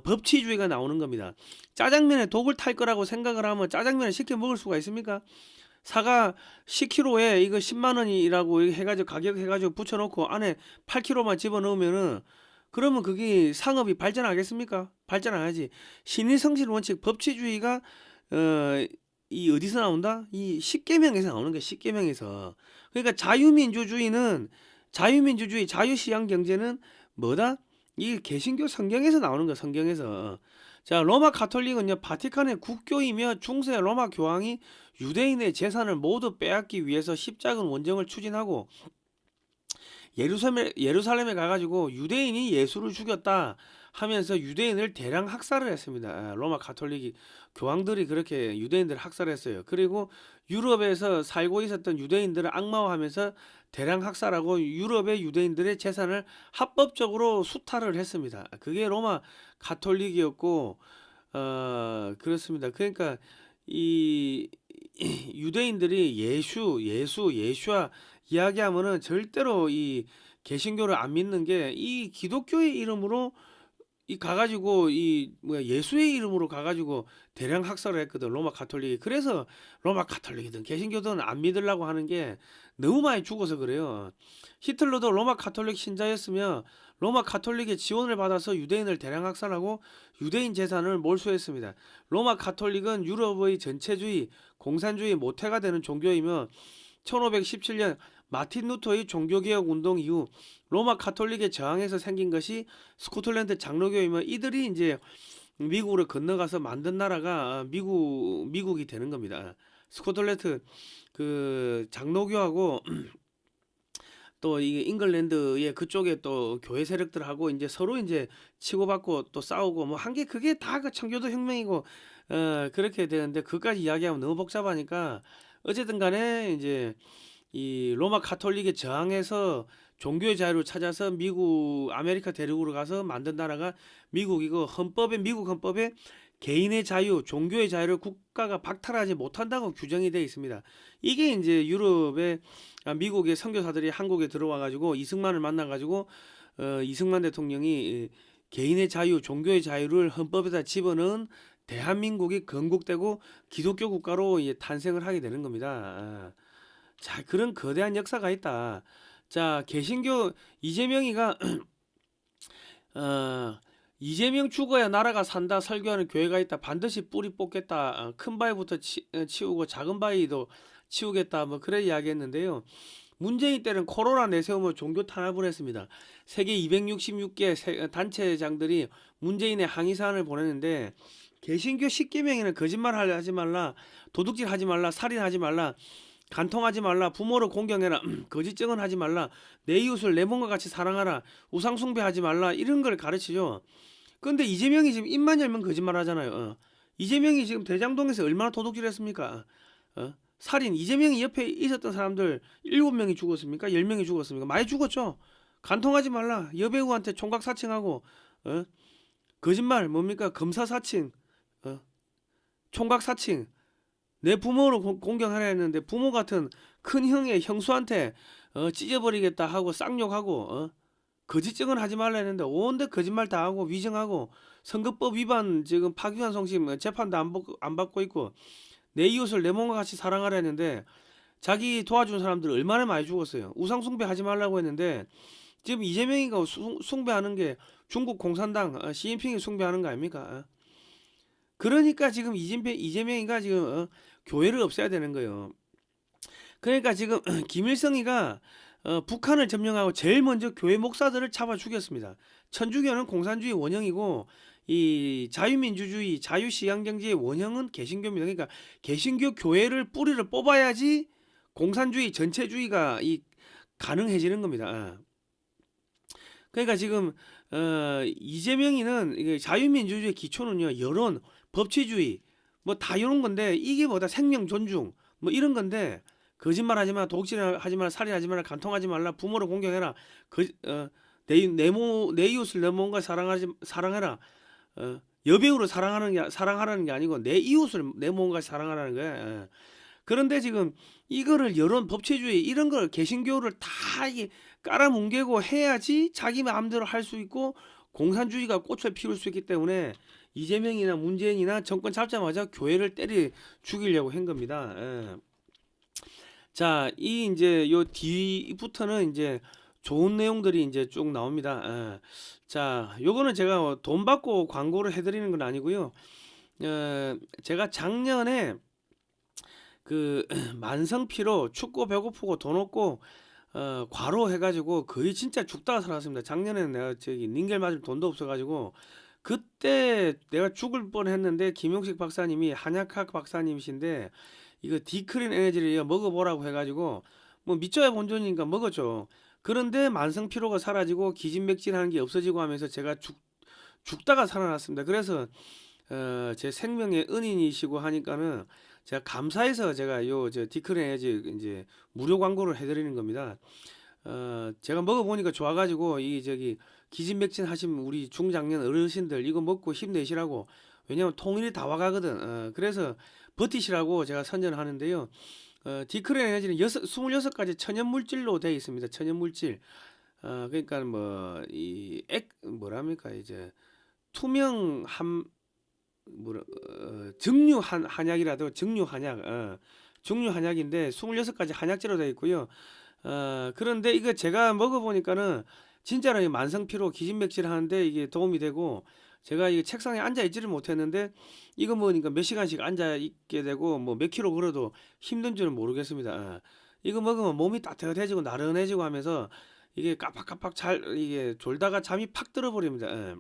법치주의가 나오는 겁니다. 짜장면에 독을 탈 거라고 생각을 하면 짜장면을 시켜 먹을 수가 있습니까? 사과 10kg에 이거 10만 원이라고 해가지고 가격 해가지고 붙여놓고 안에 8kg만 집어넣으면은, 그러면 그게 상업이 발전하겠습니까? 발전 안 하지. 신의성실 원칙, 법치주의가 이 어디서 나온다? 이 십계명에서 나오는 거야. 십계명에서. 그러니까 자유민주주의, 자유시장 경제는 뭐다? 이 개신교 성경에서 나오는 거야. 성경에서. 자, 로마 가톨릭은요, 바티칸의 국교이며 중세 로마 교황이 유대인의 재산을 모두 빼앗기 위해서 십자군 원정을 추진하고 예루살렘에 가가지고 유대인이 예수를 죽였다 하면서 유대인을 대량 학살을 했습니다. 로마 가톨릭 교황들이 그렇게 유대인들을 학살했어요. 그리고 유럽에서 살고 있었던 유대인들을 악마화하면서 대량 학살하고 유럽의 유대인들의 재산을 합법적으로 수탈을 했습니다. 그게 로마 가톨릭이었고, 그렇습니다. 그러니까 이 유대인들이 예수와 이야기하면은 절대로 이 개신교를 안 믿는 게, 이 기독교의 이름으로 가가지고 예수의 이름으로 가가지고 대량 학살을 했거든, 로마 가톨릭이. 그래서 로마 가톨릭이든 개신교든 안 믿으려고 하는 게 너무 많이 죽어서 그래요. 히틀러도 로마 가톨릭 신자였으며 로마 가톨릭의 지원을 받아서 유대인을 대량 학살하고 유대인 재산을 몰수했습니다. 로마 가톨릭은 유럽의 전체주의, 공산주의 모태가 되는 종교이며 1517년 마틴 루터의 종교개혁 운동 이후 로마 가톨릭에 저항해서 생긴 것이 스코틀랜드 장로교이며, 이들이 이제 미국으로 건너가서 만든 나라가 미국이 되는 겁니다. 스코틀랜드 그 장로교하고 또 이게 잉글랜드의 그쪽에 또 교회 세력들하고 이제 서로 이제 치고받고 또 싸우고 뭐 한 게, 그게 다 그 청교도 혁명이고 그렇게 되는데, 그까지 이야기하면 너무 복잡하니까 어쨌든 간에 이제 이 로마 가톨릭에 저항해서 종교의 자유를 찾아서 아메리카 대륙으로 가서 만든 나라가 미국이고, 미국 헌법에 개인의 자유, 종교의 자유를 국가가 박탈하지 못한다고 규정이 되어 있습니다. 이게 이제 유럽의 미국의 선교사들이 한국에 들어와 가지고 이승만을 만나 가지고 이승만 대통령이 개인의 자유, 종교의 자유를 헌법에다 집어넣은 대한민국이 건국되고 기독교 국가로 탄생을 하게 되는 겁니다. 자, 그런 거대한 역사가 있다. 자, 개신교 이재명이가 어, 이재명 죽어야 나라가 산다 설교하는 교회가 있다. 반드시 뿌리 뽑겠다. 큰 바위부터 치우고 작은 바위도 치우겠다. 뭐 그래 이야기했는데요. 문재인 때는 코로나 내세우며 종교 탄압을 했습니다. 세계 266개 단체장들이 문재인의 항의 사안을 보냈는데 개신교 10계명에는 거짓말 하지 말라, 도둑질 하지 말라, 살인하지 말라, 간통하지 말라, 부모를 공경해라, 거짓 증언하지 말라, 내 이웃을 내 몸과 같이 사랑하라, 우상 숭배하지 말라, 이런 걸 가르치죠. 근데 이재명이 지금 입만 열면 거짓말 하잖아요. 이재명이 지금 대장동에서 얼마나 도둑질했습니까? 살인, 이재명이 옆에 있었던 사람들 7명이 죽었습니까? 10명이 죽었습니까? 많이 죽었죠. 간통하지 말라, 여배우한테 총각 사칭하고, 거짓말 뭡니까? 검사 사칭, 총각 사칭, 내 부모를 공경하려 했는데 부모 같은 큰 형의 형수한테 찢어버리겠다 하고 쌍욕하고, 거짓 증언하지 말라 했는데 온데 거짓말 다 하고 위증하고, 선거법 위반 지금 파기환 송심 재판도 안 받고 있고, 내 이웃을 내 몸과 같이 사랑하라 했는데 자기 도와준 사람들 얼마나 많이 죽었어요. 우상 숭배하지 말라고 했는데 지금 이재명이가 숭배하는 게 중국 공산당 시진핑이 숭배하는 거 아닙니까? 그러니까 지금 이재명이가 지금 교회를 없애야 되는 거예요. 그러니까 지금 김일성이가 북한을 점령하고 제일 먼저 교회 목사들을 잡아 죽였습니다. 천주교는 공산주의 원형이고 이 자유민주주의, 자유시장경제의 원형은 개신교입니다. 그러니까 개신교 교회를 뿌리를 뽑아야지 공산주의 전체주의가 가능해지는 겁니다. 그러니까 지금 이재명이는 이게 자유민주주의 기초는요, 여론, 법치주의 뭐 다 이런 건데 이게 뭐다, 생명 존중 뭐 이런 건데 거짓말하지 마, 도둑질하지 마라, 살인하지 마라, 간통하지 말라, 부모를 공경해라, 내 이웃을 내 몸과 사랑해라. 여배우를 사랑하라는 게 아니고 내 이웃을 내 몸과 사랑하라는 거야. 그런데 지금 이거를 여론, 법치주의 이런 걸 개신교를 다 이게 깔아뭉개고 해야지 자기 마음대로 할 수 있고 공산주의가 꽃을 피울 수 있기 때문에 이재명이나 문재인이나 정권 잡자마자 교회를 때려 죽이려고 한 겁니다. 자, 이제 요 뒤부터는 이제 좋은 내용들이 이제 쭉 나옵니다. 자, 요거는 제가 돈 받고 광고를 해드리는 건 아니고요. 제가 작년에 그 만성피로 춥고 배고프고 돈 없고 과로 해가지고 거의 진짜 죽다가 살았습니다. 작년에는 내가 저기 닌겔 맞을 돈도 없어가지고 그때 내가 죽을 뻔했는데 김용식 박사님이 한약학 박사님이신데 이거 디크린 에너지를 먹어보라고 해가지고 뭐 믿져야 본전이니까 먹었죠. 그런데 만성 피로가 사라지고 기진맥진하는 게 없어지고 하면서 제가 죽다가 살아났습니다. 그래서 제 생명의 은인이시고 하니까는 제가 감사해서 제가 저 디크린 에너지 이제 무료 광고를 해드리는 겁니다. 제가 먹어보니까 좋아가지고 이 저기 기진맥진 하신 우리 중장년 어르신들 이거 먹고 힘내시라고, 왜냐면 통일이 다 와가거든. 그래서 버티시라고 제가 선전하는데요. 디크린 에너지는 26가지 천연물질로 되어 있습니다. 천연물질. 그러니까 뭐 뭐랍니까 이제 투명 증류 한약이라도 증류 한약, 증류 한약인데 26가지 한약재로 되어 있고요. 그런데 이거 제가 먹어보니까는 진짜로 만성피로 기진맥진 하는데 이게 도움이 되고, 제가 이 책상에 앉아 있지를 못했는데 이거 먹으니까 몇 시간씩 앉아 있게 되고 뭐 몇 킬로 걸어도 힘든 줄은 모르겠습니다. 이거 먹으면 몸이 따뜻해지고 나른해지고 하면서 이게 깜빡깜빡 이게 졸다가 잠이 팍 들어버립니다.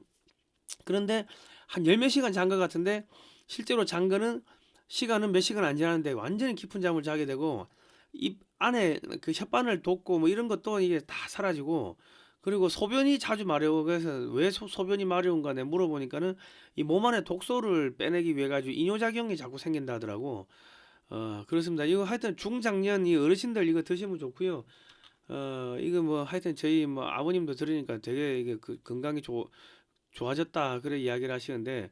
그런데 한 열 몇 시간 잔 것 같은데 실제로 잔 거는 시간은 몇 시간 안 지났는데 완전히 깊은 잠을 자게 되고 입 안에 그 혓바늘 돋고 뭐 이런 것도 이게 다 사라지고, 그리고 소변이 자주 마려워. 그래서 왜 소변이 마려운가 내 물어보니까는 이 몸 안에 독소를 빼내기 위해 가지고 이뇨작용이 자꾸 생긴다 하더라고. 그렇습니다. 이거 하여튼 중장년 이 어르신들 이거 드시면 좋고요. 이거 뭐 하여튼 저희 뭐 아버님도 들으니까 되게 이게 건강이 좋아졌다 그래 이야기를 하시는데,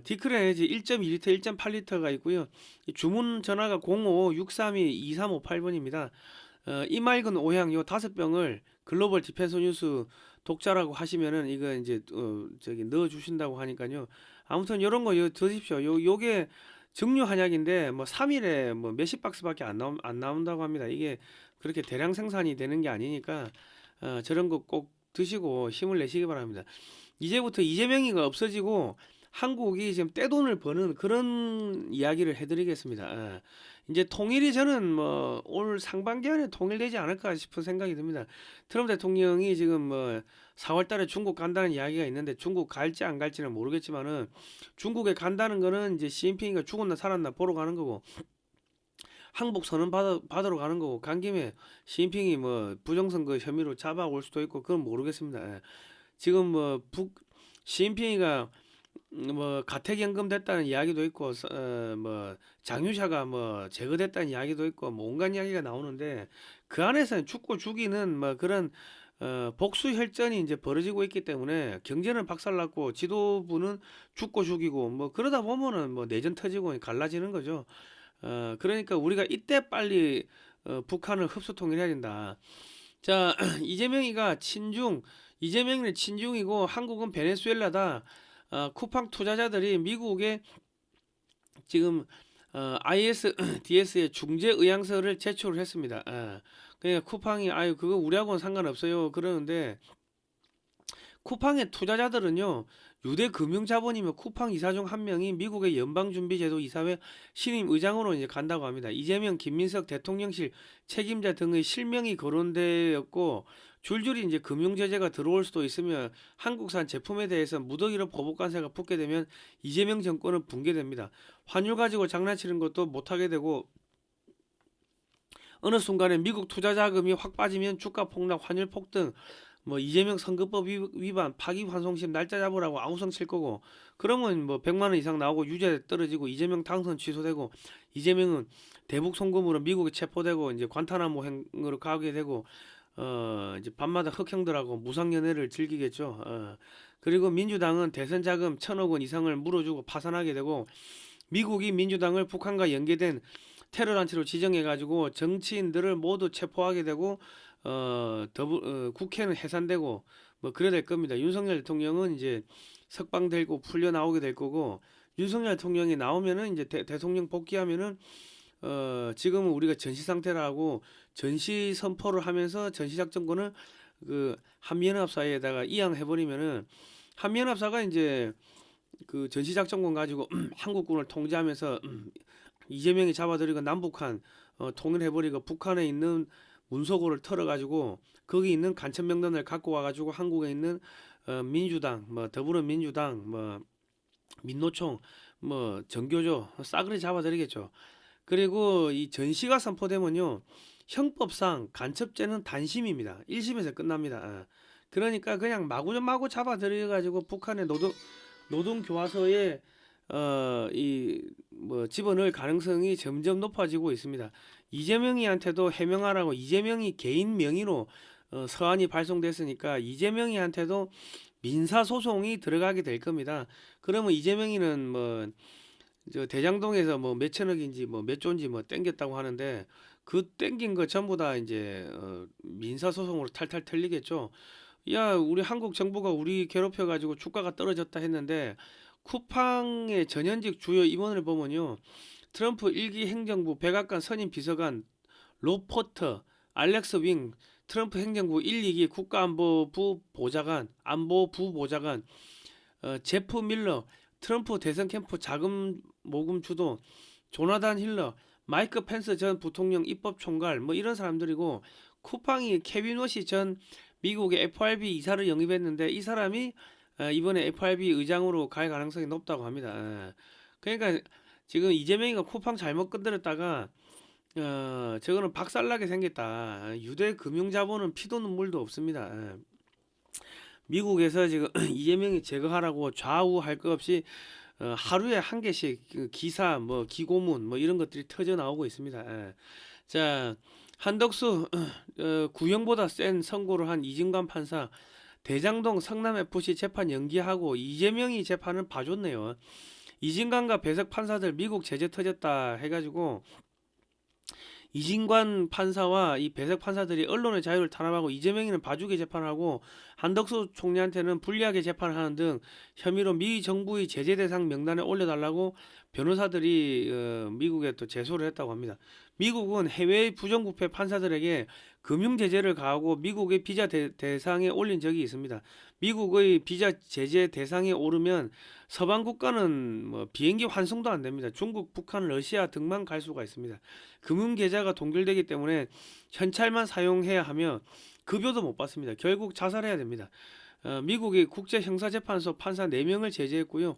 디크레네지 1.2리터, 1.8리터가 있고요. 이 주문 전화가 05-632-2358번입니다. 이맑은 오향 요 5병을 글로벌 디펜서 뉴스 독자라고 하시면은 이거 이제 저기 넣어 주신다고 하니까요. 아무튼 요런 거 드십시오. 요게 증류 한약인데 뭐 3일에 뭐 몇십 박스밖에 안 나온다고 합니다. 이게 그렇게 대량 생산이 되는 게 아니니까 저런 거 꼭 드시고 힘을 내시기 바랍니다. 이제부터 이재명이가 없어지고 한국이 지금 떼돈을 버는 그런 이야기를 해드리겠습니다. 이제 통일이 저는 뭐 올 상반기 안에 통일되지 않을까 싶은 생각이 듭니다. 트럼프 대통령이 지금 뭐 4월 달에 중국 간다는 이야기가 있는데 중국 갈지 안 갈지는 모르겠지만은 중국에 간다는 거는 이제 시진핑이가 죽었나 살았나 보러 가는 거고 항복 선언 받으러 가는 거고 간 김에 시진핑이 뭐 부정선거 혐의로 잡아올 수도 있고 그건 모르겠습니다. 지금 뭐 시진핑이가 뭐 가택연금 됐다는 이야기도 있고 뭐 장유샤가 뭐 제거됐다는 이야기도 있고 뭐 온갖 이야기가 나오는데 그 안에서는 죽고 죽이는 뭐 그런 복수 혈전이 이제 벌어지고 있기 때문에 경제는 박살났고 지도부는 죽고 죽이고 뭐 그러다 보면은 뭐 내전 터지고 갈라지는 거죠. 그러니까 우리가 이때 빨리 북한을 흡수 통일해야 된다. 자, 이재명이는 친중이고 한국은 베네수엘라다. 쿠팡 투자자들이 미국에 지금 ISDS의 중재 의향서를 제출을 했습니다. 그러니까 쿠팡이 아유 그거 우리하고는 상관없어요 그러는데 쿠팡의 투자자들은요 유대 금융자본이며 쿠팡 이사 중 한 명이 미국의 연방준비제도 이사회 신임 의장으로 이제 간다고 합니다. 이재명, 김민석 대통령실 책임자 등의 실명이 거론되었고 줄줄이 이제 금융제재가 들어올 수도 있으며 한국산 제품에 대해서 무더기로 보복관세가 붙게 되면 이재명 정권은 붕괴됩니다. 환율 가지고 장난치는 것도 못하게 되고 어느 순간에 미국 투자 자금이 확 빠지면 주가 폭락, 환율 폭등, 뭐 이재명 선거법 위반, 파기환송심 날짜 잡으라고 아우성 칠 거고 그러면 뭐 100만 원 이상 나오고 유죄 떨어지고 이재명 당선 취소되고 이재명은 대북 송금으로 미국에 체포되고 이제 관타나모행으로 가게 되고 이제 밤마다 흑형들하고 무상연애를 즐기겠죠. 그리고 민주당은 대선 자금 1,000억 원 이상을 물어주고 파산하게 되고 미국이 민주당을 북한과 연계된 테러 단체로 지정해가지고 정치인들을 모두 체포하게 되고 국회는 해산되고 뭐 그래 될 겁니다. 윤석열 대통령은 이제 석방되고 풀려 나오게 될 거고 윤석열 대통령이 나오면은 이제 대통령 복귀하면은 지금은 우리가 전시 상태라고 전시 선포를 하면서 전시 작전권을 그 한미연합사에다가 이양해버리면은 한미연합사가 이제 그 전시 작전권 가지고 한국군을 통제하면서 이재명이 잡아들이고 남북한 통일해버리고 북한에 있는 문서고를 털어가지고 거기 있는 간첩 명단을 갖고 와가지고 한국에 있는 민주당, 뭐 더불어민주당, 뭐 민노총, 뭐 정교조 싸그리 잡아들이겠죠. 그리고 이 전시가 선포되면요 형법상 간첩죄는 단심입니다. 1심에서 끝납니다. 그러니까 그냥 마구마구 잡아들여가지고 북한의 노동교화소에 이 뭐 집어넣을 가능성이 점점 높아지고 있습니다. 이재명이한테도 해명하라고 이재명이 개인 명의로 서한이 발송됐으니까 이재명이한테도 민사소송이 들어가게 될 겁니다. 그러면 이재명이는 뭐 저 대장동에서 뭐 몇천억인지 뭐 몇 조인지 뭐 땡겼다고 하는데 그 땡긴 거 전부 다 이제 민사소송으로 탈탈 털리겠죠. 야, 우리 한국 정부가 우리 괴롭혀가지고 주가가 떨어졌다 했는데 쿠팡의 전현직 주요 임원을 보면요. 트럼프 1기 행정부 백악관 선임 비서관 로포터, 알렉스 윙, 트럼프 행정부 1, 2기 국가안보부 보좌관, 제프 밀러, 트럼프 대선 캠프 자금 모금 주도, 조나단 힐러, 마이크 펜스 전 부통령 입법총괄 뭐 이런 사람들이고 쿠팡이 케빈 워시 전 미국의 FRB 이사를 영입했는데 이 사람이 이번에 FRB 의장으로 갈 가능성이 높다고 합니다. 그러니까 지금 이재명이가 쿠팡 잘못 건드렸다가 저거는 박살나게 생겼다. 유대 금융자본은 피도 눈물도 없습니다. 미국에서 지금 이재명이 제거하라고 좌우할 것 없이 하루에 한 개씩 그 기사, 뭐 기고문, 뭐 이런 것들이 터져 나오고 있습니다. 자, 한덕수 구형보다 센 선고를 한 이진관 판사 대장동 성남FC 재판 연기하고 이재명이 재판은 봐줬네요. 이진관과 배석 판사들 미국 제재 터졌다 해가지고 이진관 판사와 이 배석 판사들이 언론의 자유를 탄압하고 이재명이는 봐주게 재판하고 한덕수 총리한테는 불리하게 재판하는 등 혐의로 미 정부의 제재 대상 명단에 올려달라고 변호사들이 미국에 또 제소를 했다고 합니다. 미국은 해외의 부정부패 판사들에게 금융 제재를 가하고 미국의 비자 대상에 올린 적이 있습니다. 미국의 비자 제재 대상에 오르면 서방 국가는 뭐 비행기 환승도 안 됩니다. 중국, 북한, 러시아 등만 갈 수가 있습니다. 금융 계좌가 동결되기 때문에 현찰만 사용해야 하며 급여도 못 받습니다. 결국 자살해야 됩니다. 미국이 국제형사재판소 판사 4명을 제재했고요.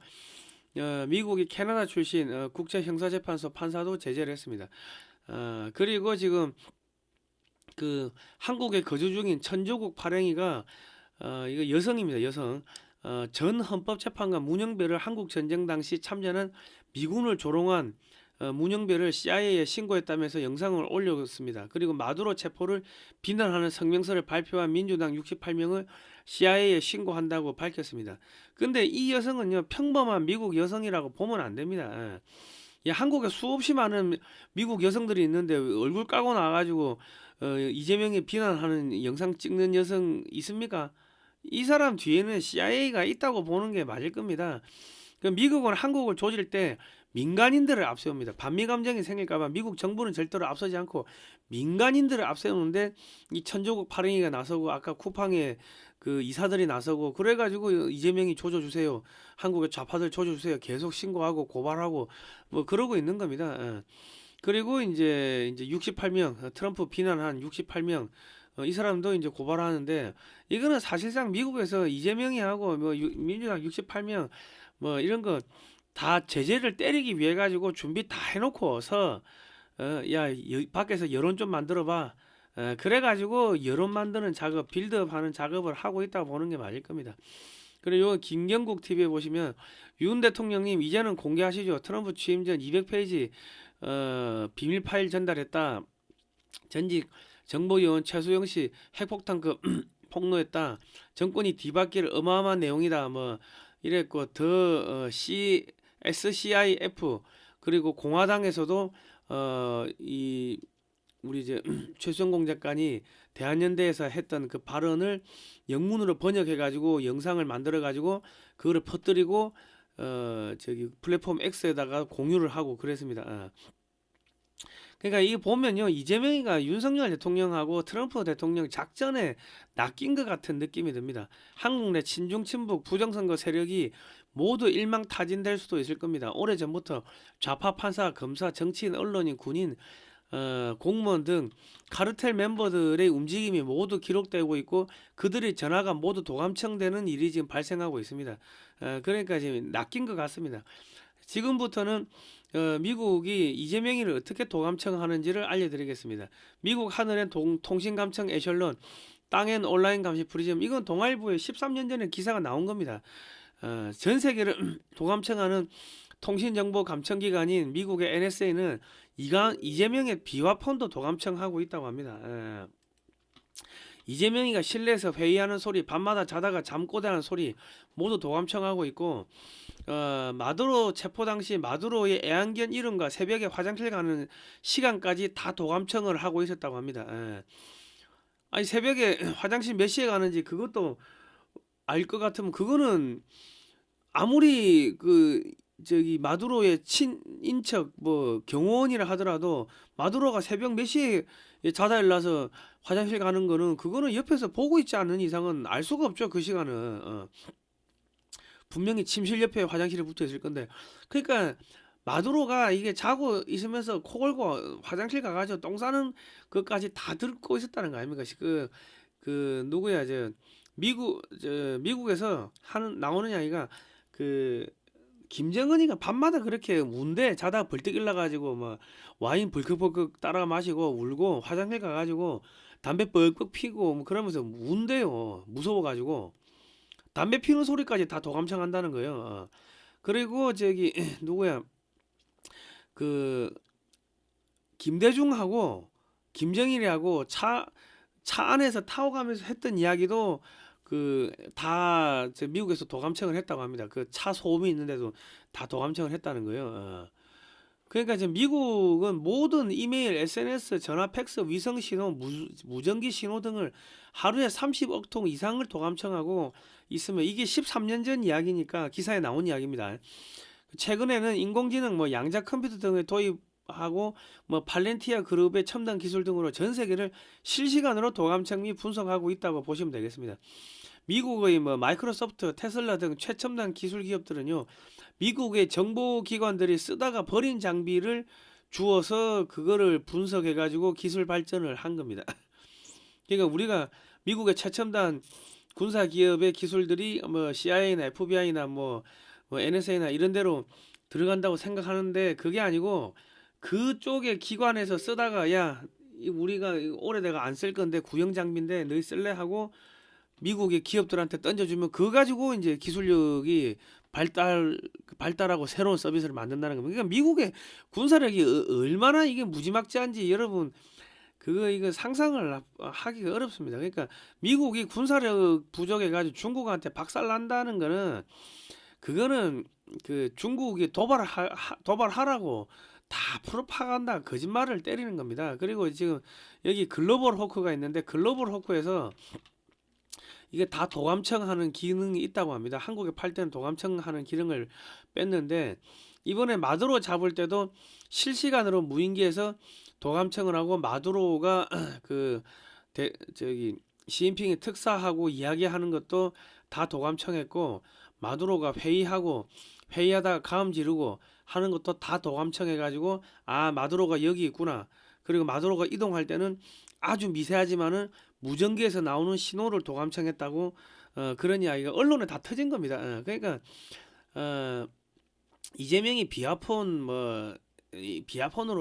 미국이 캐나다 출신 국제형사재판소 판사도 제재를 했습니다. 그리고 지금 그 한국에 거주 중인 천조국 발행이가 이거 여성입니다. 여성. 전 헌법재판관 문영배를 한국 전쟁 당시 참전한 미군을 조롱한 문영배를 CIA에 신고했다면서 영상을 올렸습니다. 그리고 마두로 체포를 비난하는 성명서를 발표한 민주당 68명을 CIA에 신고한다고 밝혔습니다. 근데 이 여성은요, 평범한 미국 여성이라고 보면 안 됩니다. 한국에 수없이 많은 미국 여성들이 있는데 얼굴 까고 나와가지고 이재명이 비난하는 영상 찍는 여성 있습니까? 이 사람 뒤에는 CIA가 있다고 보는 게 맞을 겁니다. 미국은 한국을 조질 때 민간인들을 앞세웁니다. 반미 감정이 생길까봐 미국 정부는 절대로 앞서지 않고 민간인들을 앞세우는데 이 천조국 파랭이가 나서고 아까 쿠팡에 그 이사들이 나서고 그래가지고 이재명이 조져주세요. 한국의 좌파들 조져주세요. 계속 신고하고 고발하고 뭐 그러고 있는 겁니다. 그리고 이제 68명 트럼프 비난한 68명 이 사람도 이제 고발하는데 이거는 사실상 미국에서 이재명이 하고 뭐 민주당 68명 뭐 이런 거 다 제재를 때리기 위해 가지고 준비 다 해놓고서 야 밖에서 여론 좀 만들어봐. 그래 가지고 여론 만드는 작업, 빌드업하는 작업을 하고 있다고 보는 게 맞을 겁니다. 그리고 김경국 TV에 보시면 윤 대통령님 이제는 공개하시죠. 트럼프 취임 전 200페이지 비밀 파일 전달했다. 전직 정보요원 최수영 씨 핵폭탄급 폭로했다. 정권이 뒤바뀔 어마어마한 내용이다. 뭐 이랬고 더 SCIF 그리고 공화당에서도 이 우리 이제 최수영 공작관이 대한연대에서 했던 그 발언을 영문으로 번역해 가지고 영상을 만들어 가지고 그거를 퍼뜨리고 저기 플랫폼 X에다가 공유를 하고 그랬습니다. 그러니까 이게 보면요, 이재명이가 윤석열 대통령하고 트럼프 대통령 작전에 낚인 것 같은 느낌이 듭니다. 한국 내 친중 친북 부정선거 세력이 모두 일망타진될 수도 있을 겁니다. 오래전부터 좌파 판사, 검사, 정치인, 언론인, 군인, 공무원 등 카르텔 멤버들의 움직임이 모두 기록되고 있고 그들의 전화가 모두 도감청되는 일이 지금 발생하고 있습니다. 그러니까 지금 낚인 것 같습니다. 지금부터는 미국이 이재명이를 어떻게 도감청하는지를 알려드리겠습니다. 미국 하늘엔 통신감청 에셜론, 땅엔 온라인 감시 프리즘, 이건 동아일보에 13년 전에 기사가 나온 겁니다. 전 세계를 도감청하는 통신정보 감청기관인 미국의 NSA는 이재명의 비화폰도 도감청하고 있다고 합니다. 이재명이가 실내에서 회의하는 소리, 밤마다 자다가 잠꼬대하는 소리 모두 도감청하고 있고 마두로 체포 당시 마두로의 애완견 이름과 새벽에 화장실 가는 시간까지 다 도감청을 하고 있었다고 합니다. 아니 새벽에 화장실 몇 시에 가는지 그것도 알 것 같으면 그거는 아무리 그 저기 마두로의 친인척 뭐 경호원이라 하더라도 마두로가 새벽 몇 시에 자다 일어나서 화장실 가는 거는 그거는 옆에서 보고 있지 않는 이상은 알 수가 없죠. 그 시간은 분명히 침실 옆에 화장실에 붙어 있을 건데 그러니까 마두로가 이게 자고 있으면서 코 골고 화장실 가가지고 똥 싸는 것까지 다 듣고 있었다는 거 아닙니까? 그 누구야 미국에서 나오는 이야기가 그 김정은이가 밤마다 그렇게 운대 자다가 벌떡 일어나가지고 뭐 와인 벌컥벌컥 따라 마시고 울고 화장실 가가지고 담배 뻑뻑 피고 뭐 그러면서 운대요. 무서워가지고 담배 피는 소리까지 다 도감청한다는 거예요. 그리고 저기 누구야 그 김대중하고 김정일이하고 차 안에서 타고 가면서 했던 이야기도 다 미국에서 도감청을 했다고 합니다. 그 차 소음이 있는데도 다 도감청을 했다는 거예요. 그러니까 지금 미국은 모든 이메일, SNS, 전화, 팩스, 위성 신호, 무전기 신호 등을 하루에 30억 통 이상을 도감청하고 있으면, 이게 13년 전 이야기니까 기사에 나온 이야기입니다. 최근에는 인공지능, 양자 컴퓨터 등을 도입하고 팔렌티아 그룹의 첨단 기술 등으로 전 세계를 실시간으로 도감청 및 분석하고 있다고 보시면 되겠습니다. 미국의 마이크로소프트, 테슬라 등 최첨단 기술 기업들은요, 미국의 정보기관들이 쓰다가 버린 장비를 주어서 그거를 분석해가지고 기술 발전을 한 겁니다. 그러니까 우리가 미국의 최첨단 군사 기업의 기술들이 CIA나 FBI나 NSA나 이런 데로 들어간다고 생각하는데, 그게 아니고 그쪽의 기관에서 쓰다가, 야, 우리가 오래돼가 안 쓸 건데 구형 장비인데 너희 쓸래 하고 미국의 기업들한테 던져주면 그거 가지고 이제 기술력이 발달하고 새로운 서비스를 만든다는 겁니다. 그러니까 미국의 군사력이 얼마나 이게 무지막지한지 여러분 이거 상상을 하기가 어렵습니다. 그러니까 미국이 군사력 부족해가지고 중국한테 박살난다는 거는, 그거는 그 중국이 도발하라고 다 프로파간다 거짓말을 때리는 겁니다. 그리고 지금 여기 글로벌 호크가 있는데, 글로벌 호크에서 이게 다 도감청하는 기능이 있다고 합니다. 한국에 팔 때는 도감청하는 기능을 뺐는데, 이번에 마두로 잡을 때도 실시간으로 무인기에서 도감청을 하고, 마두로가 시진핑이 특사하고 이야기하는 것도 다 도감청했고, 마두로가 회의하다가 가음 지르고 하는 것도 다 도감청해가지고, 마두로가 여기 있구나. 그리고 마두로가 이동할 때는 아주 미세하지만은 무전기에서 나오는 신호를 도감청했다고, 그런 이야기가 언론에 다 터진 겁니다. 그러니까 이재명이 비아폰으로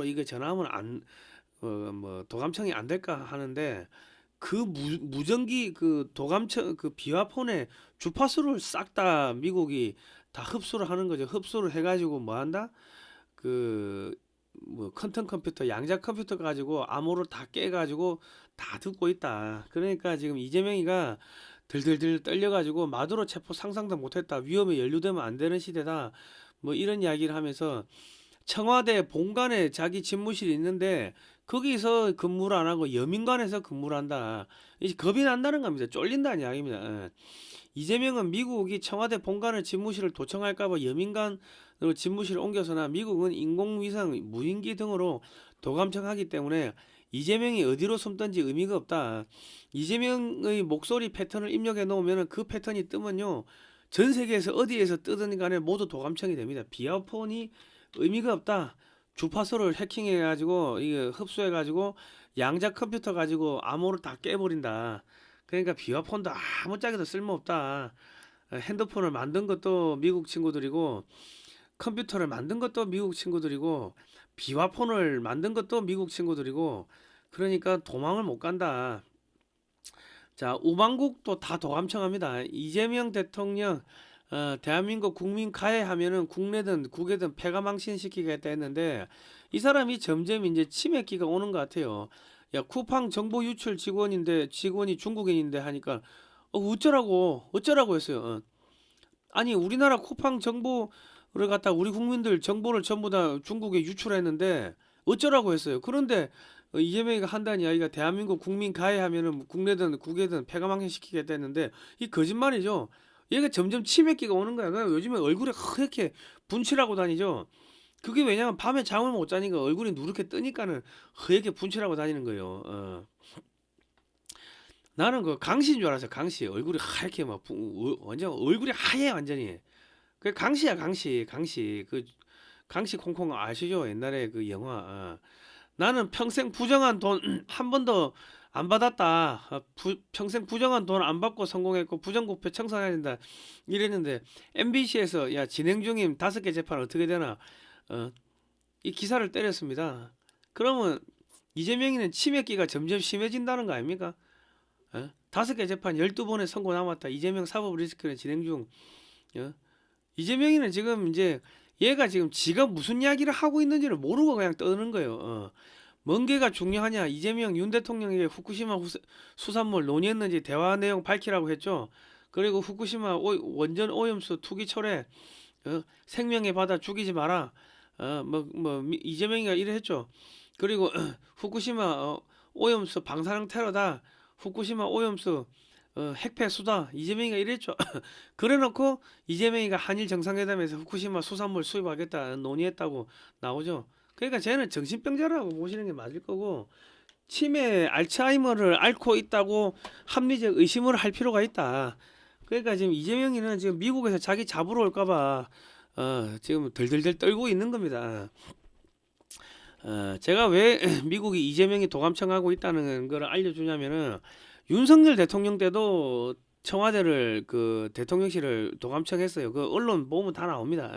이거 전화하면 도감청이 안 될까 하는데, 무전기 도감청 비화폰의 주파수를 싹 다 미국이 다 흡수를 하는 거죠. 흡수를 해가지고 한다? 퀀텀 컴퓨터, 양자 컴퓨터 가지고 암호를 다 깨가지고 다 듣고 있다. 그러니까 지금 이재명이가 들들들 떨려가지고 마두로 체포 상상도 못했다. 위험에 연루되면 안 되는 시대다. 이런 이야기를 하면서, 청와대 본관에 자기 집무실이 있는데 거기서 근무를 안 하고 여민관에서 근무를 한다. 이제 겁이 난다는 겁니다. 쫄린다는 이야기입니다. 이재명은 미국이 청와대 본관을 집무실을 도청할까봐 여민관으로 집무실을 옮겨서나, 미국은 인공위성, 무인기 등으로 도감청하기 때문에 이재명이 어디로 숨든지 의미가 없다. 이재명의 목소리 패턴을 입력해 놓으면 그 패턴이 뜨면요, 전 세계에서 어디에서 뜨든 간에 모두 도감청이 됩니다. 비아폰이 의미가 없다. 주파수를 해킹해가지고 이게 흡수해가지고 양자 컴퓨터 가지고 암호를 다 깨버린다. 그러니까 비화폰도 아무짝에도 쓸모없다. 핸드폰을 만든 것도 미국 친구들이고, 컴퓨터를 만든 것도 미국 친구들이고, 비화폰을 만든 것도 미국 친구들이고, 그러니까 도망을 못 간다. 자, 우방국도 다 도감청합니다. 이재명 대통령 대한민국 국민 가해하면은 국내든 국외든 패가망신시키겠다 했는데, 이 사람이 점점 이제 치맥기가 오는 것 같아요. 야, 쿠팡 정보 유출 직원이 중국인인데 하니까 어쩌라고 했어요. 아니, 우리나라 쿠팡 정보를 갖다 우리 국민들 정보를 전부 다 중국에 유출했는데 어쩌라고 했어요. 그런데 이재명이가 한다는 이야기가 대한민국 국민 가해하면은 국내든 국외든 패가망신시키겠다 했는데, 이 거짓말이죠. 얘가 점점 치맥기가 오는 거야. 요즘에 얼굴에 하얗게 분칠하고 다니죠. 그게 왜냐면 밤에 잠을 못 자니까 얼굴이 누렇게 뜨니까는 하얗게 분칠하고 다니는 거예요. 나는 강씨인 줄 알았어. 강씨 얼굴이 하얗게 완전 얼굴이 하얘 완전히. 그 강씨야, 강씨. 강씨 콩콩 아시죠? 옛날에 그 영화. 나는 평생 부정한 돈 한 번도 안 받았다. 평생 부정한 돈 안 받고 성공했고 부정부패 청산해야 된다. 이랬는데 MBC에서, 야, 진행 중임 5개 재판 어떻게 되나? 이 기사를 때렸습니다. 그러면 이재명이는 치맥기가 점점 심해진다는 거 아닙니까? 5개 재판 12번의 선고 남았다. 이재명 사법 리스크는 진행 중. 이재명이는 지금 이제 얘가 지금 지가 무슨 이야기를 하고 있는지를 모르고 그냥 떠드는 거예요. 뭔 게가 중요하냐? 이재명 윤 대통령에게 후쿠시마 수산물 논의했는지 대화 내용 밝히라고 했죠. 그리고 후쿠시마 원전 오염수 투기 철회 생명의 바다 죽이지 마라. 이재명이가 이래 했죠. 그리고 후쿠시마 오염수 방사능 테러다. 후쿠시마 오염수 핵폐수다. 이재명이가 이랬죠. 그래놓고 이재명이가 한일 정상회담에서 후쿠시마 수산물 수입하겠다 논의했다고 나오죠. 그러니까 쟤는 정신병자라고 보시는 게 맞을 거고, 치매 알츠하이머를 앓고 있다고 합리적 의심을 할 필요가 있다. 그러니까 지금 이재명이는 지금 미국에서 자기 잡으러 올까봐 지금 덜덜덜 떨고 있는 겁니다. 제가 왜 미국이 이재명이 도감청하고 있다는 걸 알려주냐면은, 윤석열 대통령 때도 청와대를 그 대통령실을 도감청했어요. 그 언론 보면 다 나옵니다.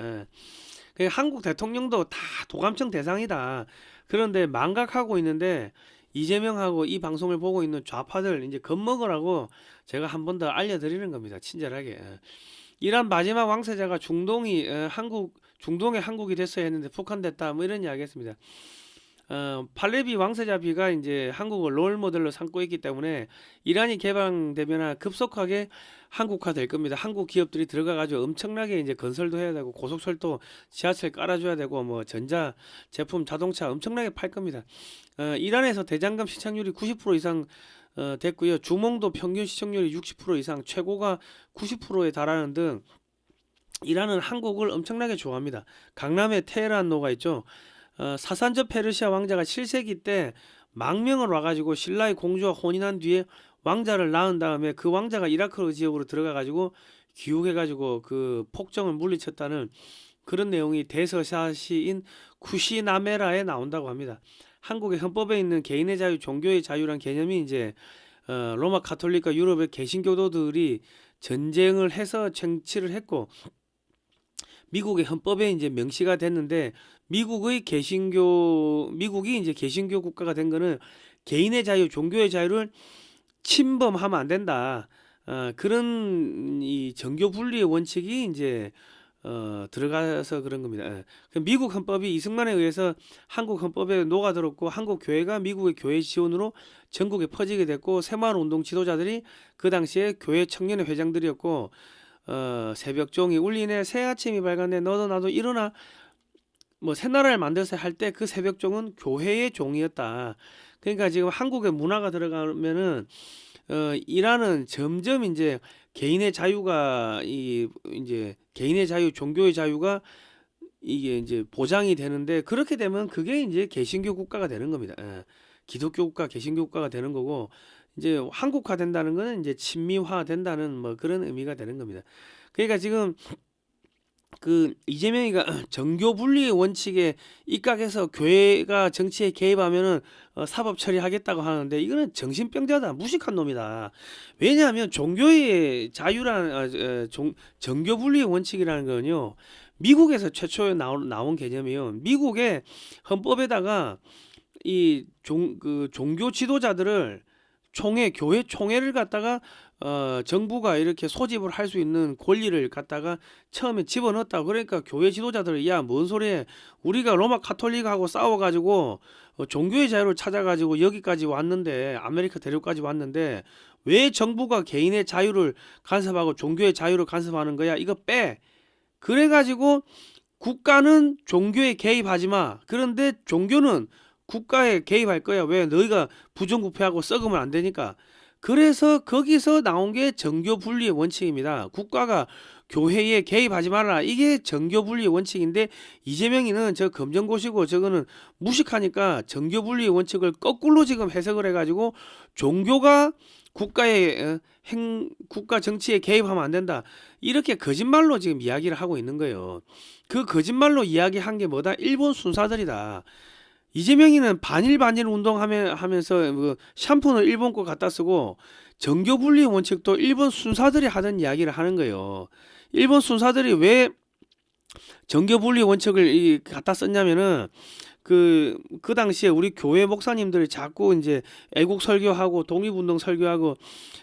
한국 대통령도 다 도감청 대상이다. 그런데 망각하고 있는데, 이재명하고 이 방송을 보고 있는 좌파들 이제 겁먹으라고 제가 한 번 더 알려드리는 겁니다. 친절하게. 이란 마지막 왕세자가 중동에 한국이 됐어야 했는데 북한 됐다. 뭐 이런 이야기 했습니다. 팔레비 왕세자 비가 이제 한국을 롤 모델로 삼고 있기 때문에 이란이 개방되면 급속하게 한국화 될 겁니다. 한국 기업들이 들어가가지고 엄청나게 이제 건설도 해야 되고, 고속철도, 지하철 깔아줘야 되고, 뭐 전자 제품, 자동차 엄청나게 팔 겁니다. 이란에서 대장금 시청률이 90% 이상 됐고요. 주몽도 평균 시청률이 60% 이상, 최고가 90%에 달하는 등 이란은 한국을 엄청나게 좋아합니다. 강남에 테헤란로가 있죠. 사산조 페르시아 왕자가 7세기 때 망명을 와가지고 신라의 공주와 혼인한 뒤에 왕자를 낳은 다음에 그 왕자가 이라크 지역으로 들어가가지고 기웃해가지고 그 폭정을 물리쳤다는 그런 내용이 대서사시인 쿠시나메라에 나온다고 합니다. 한국의 헌법에 있는 개인의 자유, 종교의 자유란 개념이 이제 로마 가톨릭과 유럽의 개신교도들이 전쟁을 해서 쟁취를 했고, 미국의 헌법에 이제 명시가 됐는데, 미국이 이제 개신교 국가가 된 거는 개인의 자유, 종교의 자유를 침범하면 안 된다. 그런 이 정교 분리의 원칙이 이제 들어가서 그런 겁니다. 미국 헌법이 이승만에 의해서 한국 헌법에 녹아들었고, 한국 교회가 미국의 교회 지원으로 전국에 퍼지게 됐고, 새마을 운동 지도자들이 그 당시에 교회 청년회 회장들이었고, 새벽종이 울리네, 새 아침이 밝았네, 너도 나도 일어나, 뭐 새나라를 만들어서 할 때 그 새벽종은 교회의 종이었다. 그러니까 지금 한국의 문화가 들어가면은 이란은 점점 이제 개인의 자유가 이제 개인의 자유, 종교의 자유가 이게 이제 보장이 되는데, 그렇게 되면 그게 이제 개신교 국가가 되는 겁니다. 기독교 국가, 개신교 국가가 되는 거고, 이제 한국화 된다는 거는 이제 친미화 된다는 뭐 그런 의미가 되는 겁니다. 그러니까 지금 그 이재명이가 정교 분리의 원칙에 입각해서 교회가 정치에 개입하면은 사법 처리하겠다고 하는데, 이거는 정신병자다, 무식한 놈이다. 왜냐하면 종교의 자유라는 정교 분리의 원칙이라는 거는요, 미국에서 최초에 나온 개념이에요. 미국의 헌법에다가 이 종교 지도자들을 교회 총회를 갖다가 정부가 이렇게 소집을 할 수 있는 권리를 갖다가 처음에 집어넣었다. 그러니까 교회 지도자들이, 야, 뭔 소리해? 우리가 로마 가톨릭하고 싸워가지고 종교의 자유를 찾아가지고 여기까지 왔는데, 아메리카 대륙까지 왔는데, 왜 정부가 개인의 자유를 간섭하고 종교의 자유를 간섭하는 거야? 이거 빼. 그래가지고 국가는 종교에 개입하지 마. 그런데 종교는 국가에 개입할 거야. 왜? 너희가 부정부패하고 썩으면 안 되니까. 그래서 거기서 나온 게 정교 분리의 원칙입니다. 국가가 교회에 개입하지 말라. 이게 정교 분리의 원칙인데, 이재명이는 저 검정고시고 저거는 무식하니까 정교 분리의 원칙을 거꾸로 지금 해석을 해가지고 종교가 국가의 국가 정치에 개입하면 안 된다. 이렇게 거짓말로 지금 이야기를 하고 있는 거예요. 그 거짓말로 이야기한 게 뭐다? 일본 순사들이다. 이재명이는 반일 운동하면서 뭐 샴푸는 일본 거 갖다 쓰고, 정교 분리 원칙도 일본 순사들이 하던 이야기를 하는 거예요. 일본 순사들이 왜 정교 분리 원칙을 갖다 썼냐면은, 그 당시에 우리 교회 목사님들이 자꾸 이제 애국 설교하고 독립운동 설교하고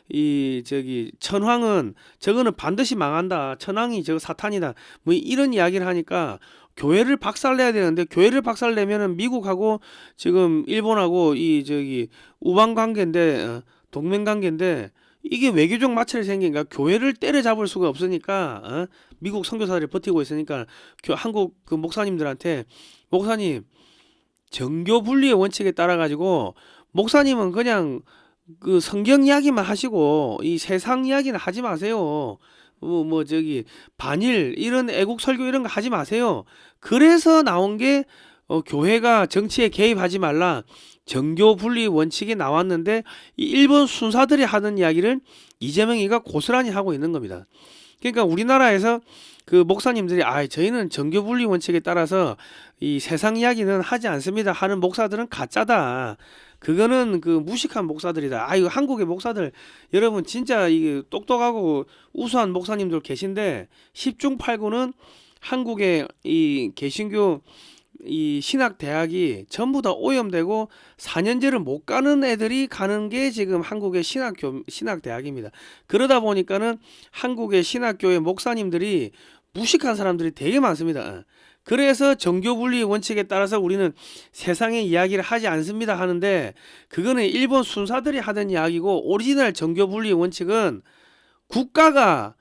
이 저기 천황은 저거는 반드시 망한다. 천황이 저거 사탄이다. 뭐 이런 이야기를 하니까 교회를 박살내야 되는데 교회를 박살내면은 미국하고 지금 일본하고 이 저기 우방 관계인데 동맹 관계인데 이게 외교적 마찰이 생기니까 교회를 때려잡을 수가 없으니까 미국 선교사들이 버티고 있으니까 한국 그 목사님들한테 목사님 정교 분리의 원칙에 따라 가지고 목사님은 그냥 그 성경 이야기만 하시고 이 세상 이야기는 하지 마세요. 뭐 저기 반일 이런 애국 설교 이런 거 하지 마세요. 그래서 나온 게 교회가 정치에 개입하지 말라 정교 분리 원칙이 나왔는데 이 일본 순사들이 하는 이야기를 이재명이가 고스란히 하고 있는 겁니다. 그러니까 우리나라에서 그 목사님들이 저희는 정교 분리 원칙에 따라서 이 세상 이야기는 하지 않습니다 하는 목사들은 가짜다. 그거는 그 무식한 목사들이다. 이거 한국의 목사들 여러분 진짜 이게 똑똑하고 우수한 목사님들 계신데 10중 8구는 한국의 이 개신교 이 신학 대학이 전부 다 오염되고 4년제를 못 가는 애들이 가는 게 지금 한국의 신학 대학입니다. 그러다 보니까는 한국의 신학교의 목사님들이 무식한 사람들이 되게 많습니다. 그래서 정교분리 원칙에 따라서 우리는 세상의 이야기를 하지 않습니다 하는데 그거는 일본 순사들이 하던 이야기고 오리지널 정교분리 원칙은 국가가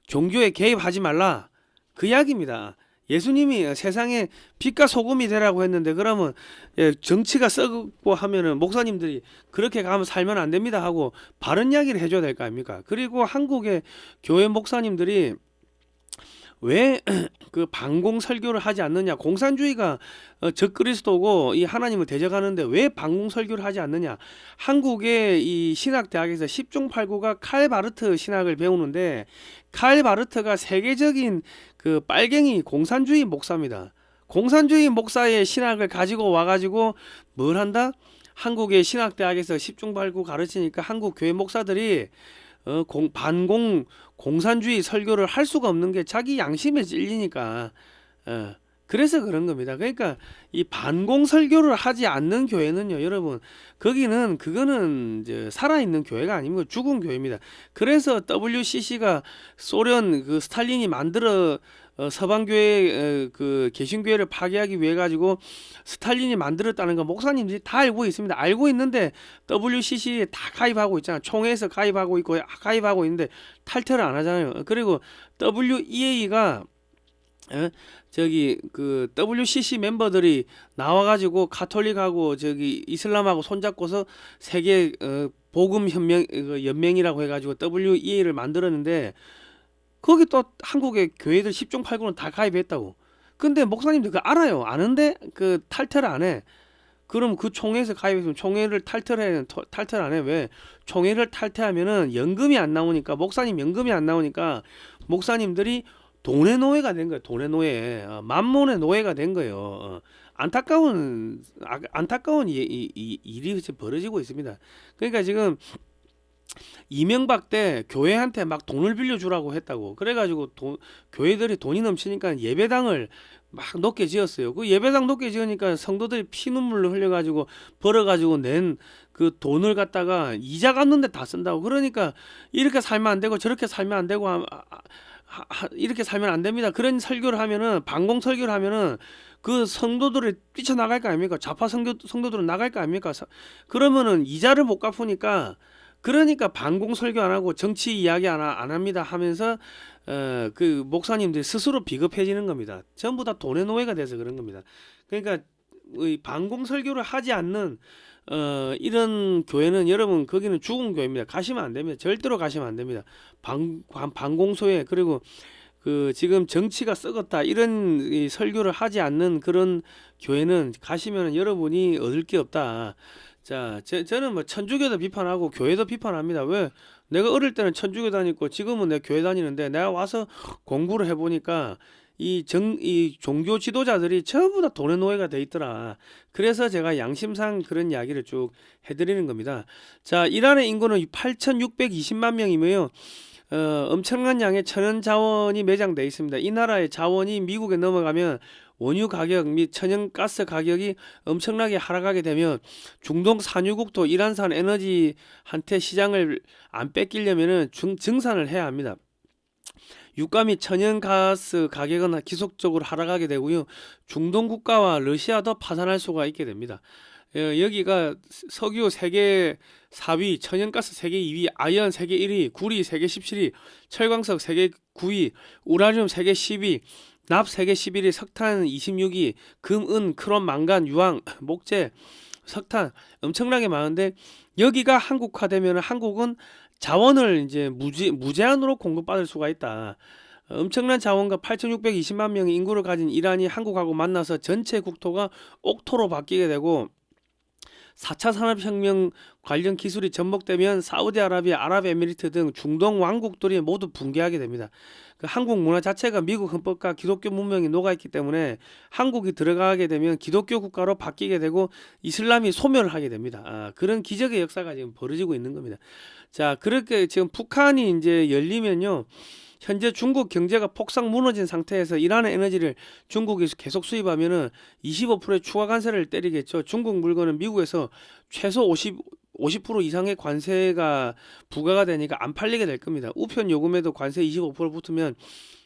종교에 개입하지 말라 그 이야기입니다. 예수님이 세상에 빛과 소금이 되라고 했는데 그러면 정치가 썩고 하면은 목사님들이 그렇게 가면 살면 안 됩니다 하고 바른 이야기를 해줘야 될 거 아닙니까? 그리고 한국의 교회 목사님들이 왜 그 반공 설교를 하지 않느냐? 공산주의가 적그리스도고 이 하나님을 대적하는데 왜 반공 설교를 하지 않느냐? 한국의 이 신학 대학에서 10중 8구가 칼 바르트 신학을 배우는데 칼 바르트가 세계적인 그 빨갱이 공산주의 목사입니다. 공산주의 목사의 신학을 가지고 와가지고 뭘 한다? 한국의 신학 대학에서 10중 8구 가르치니까 한국 교회 목사들이 반공 공산주의 설교를 할 수가 없는 게 자기 양심에 찔리니까 그래서 그런 겁니다. 그러니까 이 반공 설교를 하지 않는 교회는요, 여러분 그거는 이제 살아있는 교회가 아니고 죽은 교회입니다. 그래서 WCC가 소련 그 스탈린이 만들어 서방교회 그 개신교회를 파괴하기 위해 가지고 스탈린이 만들었다는 거 목사님들이 다 알고 있습니다. 알고 있는데 WCC에 다 가입하고 있잖아. 총회에서 가입하고 있고 가입하고 있는데 탈퇴를 안 하잖아요. 그리고 WEA가 저기 그 WCC 멤버들이 나와가지고 가톨릭하고 저기 이슬람하고 손잡고서 세계 복음 연맹이라고 해가지고 WEA를 만들었는데 거기 또 한국의 교회들 10중 8구는 다 가입했다고. 근데 목사님들 그거 알아요. 아는데 그 탈퇴를 안 해. 그럼 그 총회에서 가입했으면 총회를 탈퇴를 안 해. 왜? 총회를 탈퇴하면은 연금이 안 나오니까 목사님 연금이 안 나오니까 목사님들이 돈의 노예가 된 거예요. 돈의 노예. 만몬의 노예가 된 거예요. 안타까운 일이 벌어지고 있습니다. 그러니까 지금 이명박 때 교회한테 막 돈을 빌려주라고 했다고. 그래가지고 교회들이 돈이 넘치니까 예배당을 막 높게 지었어요. 그 예배당 높게 지으니까 성도들이 피눈물을 흘려가지고 벌어가지고 낸 그 돈을 갖다가 이자 갚는데 다 쓴다고. 그러니까 이렇게 살면 안 되고 저렇게 살면 안 되고 이렇게 살면 안 됩니다. 그런 설교를 하면은 반공 설교를 하면은 그 성도들을 뛰쳐나갈 거 아닙니까? 좌파 성도들은 나갈 거 아닙니까? 그러면은 이자를 못 갚으니까 그러니까 반공 설교 안 하고 정치 이야기 안 합니다 하면서 그 목사님들이 스스로 비겁해지는 겁니다. 전부 다 돈의 노예가 돼서 그런 겁니다. 그러니까 이 반공 설교를 하지 않는 이런 교회는 여러분 거기는 죽은 교회입니다. 가시면 안 됩니다. 절대로 가시면 안 됩니다. 반공소회 그리고 그 지금 정치가 썩었다 이런 이 설교를 하지 않는 그런 교회는 가시면 여러분이 얻을 게 없다. 자, 저는 뭐 천주교도 비판하고 교회도 비판합니다. 왜? 내가 어릴 때는 천주교 다니고 지금은 내가 교회 다니는데 내가 와서 공부를 해보니까 이 종교 지도자들이 전부 다 돈의 노예가 돼 있더라. 그래서 제가 양심상 그런 이야기를 쭉 해드리는 겁니다. 자, 이란의 인구는 8,620만 명이며요. 엄청난 양의 천연 자원이 매장되어 있습니다. 이 나라의 자원이 미국에 넘어가면 원유 가격 및 천연가스 가격이 엄청나게 하락하게 되면 중동 산유국도 이란산 에너지한테 시장을 안 뺏기려면은 증산을 해야 합니다. 유가 및 천연가스 가격은 지속적으로 하락하게 되고요. 중동 국가와 러시아도 파산할 수가 있게 됩니다. 여기가 석유 세계 4위, 천연가스 세계 2위, 아연 세계 1위, 구리 세계 17위, 철광석 세계 9위, 우라늄 세계 10위, 납 세계 11위, 석탄 26위, 금, 은, 크롬, 망간, 유황, 목재, 석탄 엄청나게 많은데 여기가 한국화되면 한국은 자원을 이제 무제한으로 공급받을 수가 있다. 엄청난 자원과 8,620만 명의 인구를 가진 이란이 한국하고 만나서 전체 국토가 옥토로 바뀌게 되고 4차 산업혁명 관련 기술이 접목되면 사우디아라비아, 아랍에미리트 등 중동 왕국들이 모두 붕괴하게 됩니다. 그 한국 문화 자체가 미국 헌법과 기독교 문명이 녹아있기 때문에 한국이 들어가게 되면 기독교 국가로 바뀌게 되고 이슬람이 소멸을 하게 됩니다. 그런 기적의 역사가 지금 벌어지고 있는 겁니다. 자, 그렇게 지금 북한이 이제 열리면요. 현재 중국 경제가 폭삭 무너진 상태에서 이란의 에너지를 중국이 계속 수입하면은 25%의 추가 관세를 때리겠죠. 중국 물건은 미국에서 최소 50% 이상의 관세가 부과가 되니까 안 팔리게 될 겁니다. 우편 요금에도 관세 25% 붙으면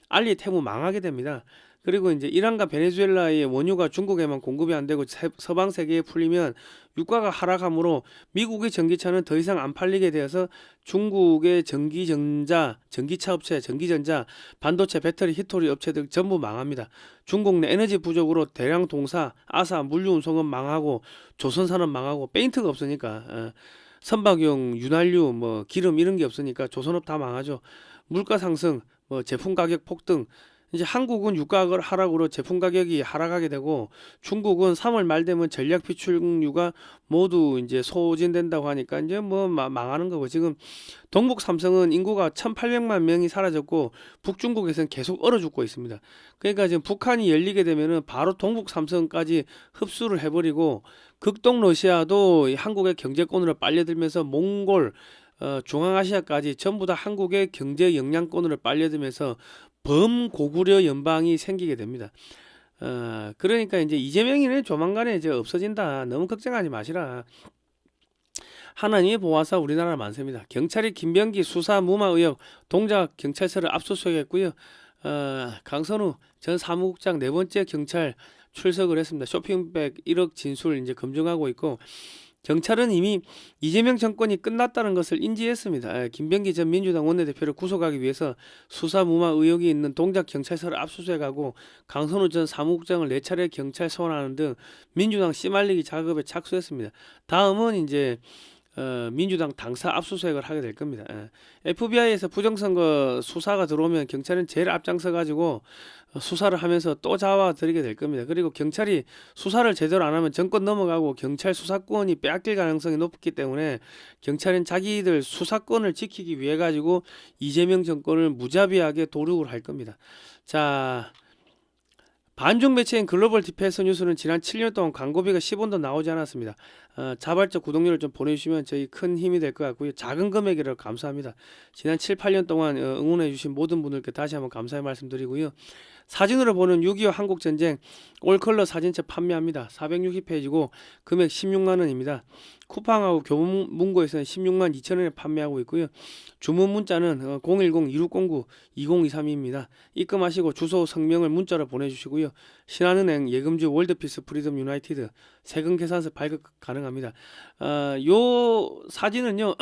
알리 테무 망하게 됩니다. 그리고 이제 이란과 베네수엘라의 원유가 중국에만 공급이 안 되고 서방 세계에 풀리면 유가가 하락하므로 미국의 전기차는 더 이상 안 팔리게 되어서 중국의 전기차 업체, 전기전자, 반도체, 배터리, 히토리 업체들 전부 망합니다. 중국 내 에너지 부족으로 대량 동사, 아사, 물류운송은 망하고 조선산업 망하고 페인트가 없으니까 선박용, 윤활유, 뭐 기름 이런 게 없으니까 조선업 다 망하죠. 물가 상승, 뭐 제품 가격 폭등. 이제 한국은 유가 하락으로 제품 가격이 하락하게 되고 중국은 3월 말 되면 전략 비축유가 모두 이제 소진된다고 하니까 이제 뭐 망하는 거고 지금 동북 삼성은 인구가 1,800만 명이 사라졌고 북중국에서는 계속 얼어 죽고 있습니다. 그러니까 지금 북한이 열리게 되면은 바로 동북 삼성까지 흡수를 해버리고 극동 러시아도 한국의 경제권으로 빨려들면서 몽골 중앙아시아까지 전부 다 한국의 경제 영향권으로 빨려들면서 범고구려 연방이 생기게 됩니다. 그러니까 이제 이재명이는 조만간에 이제 없어진다. 너무 걱정하지 마시라. 하나님의 보호하사 우리나라 만세입니다. 경찰이 김병기 수사 무마 의혹 동작 경찰서를 압수수색했고요. 강선우 전 사무국장 네 번째 경찰 출석을 했습니다. 쇼핑백 1억 진술 이제 검증하고 있고. 경찰은 이미 이재명 정권이 끝났다는 것을 인지했습니다. 김병기 전 민주당 원내대표를 구속하기 위해서 수사 무마 의혹이 있는 동작 경찰서를 압수수색하고 강선우 전 사무국장을 4차례 경찰 소환하는 등 민주당 씨말리기 작업에 착수했습니다. 다음은 이제 민주당 당사 압수수색을 하게 될 겁니다. FBI에서 부정선거 수사가 들어오면 경찰은 제일 앞장서 가지고 수사를 하면서 또 잡아들이게 될 겁니다. 그리고 경찰이 수사를 제대로 안 하면 정권 넘어가고 경찰 수사권이 빼앗길 가능성이 높기 때문에 경찰은 자기들 수사권을 지키기 위해 가지고 이재명 정권을 무자비하게 도륙을 할 겁니다. 자, 반중 매체인 글로벌 디펜스 뉴스는 지난 7년 동안 광고비가 10원도 나오지 않았습니다. 자발적 구독료를 좀 보내주시면 저희 큰 힘이 될 것 같고요. 작은 금액이라도 감사합니다. 지난 7, 8년 동안 응원해주신 모든 분들께 다시 한번 감사의 말씀드리고요. 사진으로 보는 6.25 한국전쟁 올컬러 사진첩 판매합니다. 460페이지고 금액 16만원입니다. 쿠팡하고 교문고에서는 16만 2천원에 판매하고 있고요. 주문 문자는 010-2609-2023입니다. 입금하시고 주소 성명을 문자로 보내주시고요. 신한은행, 예금주, 월드피스, 프리덤 유나이티드 세금 계산서 발급 가능합니다. 요 사진은요.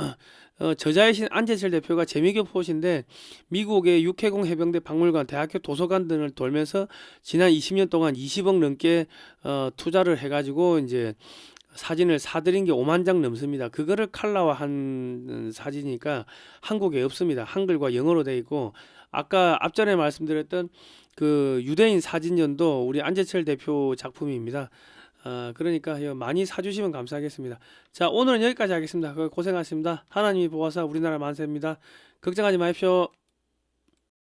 저자이신 안재철 대표가 재미교포신데 미국의 육해공 해병대 박물관, 대학교 도서관 등을 돌면서 지난 20년 동안 20억 넘게 투자를 해가지고 이제 사진을 사들인 게 5만 장 넘습니다. 그거를 칼라화한 사진이니까 한국에 없습니다. 한글과 영어로 되어 있고 아까 앞전에 말씀드렸던 그 유대인 사진전도 우리 안재철 대표 작품입니다. 그러니까 많이 사주시면 감사하겠습니다. 자, 오늘은 여기까지 하겠습니다. 고생하셨습니다. 하나님이 보호하사 우리나라 만세입니다. 걱정하지 마십시오.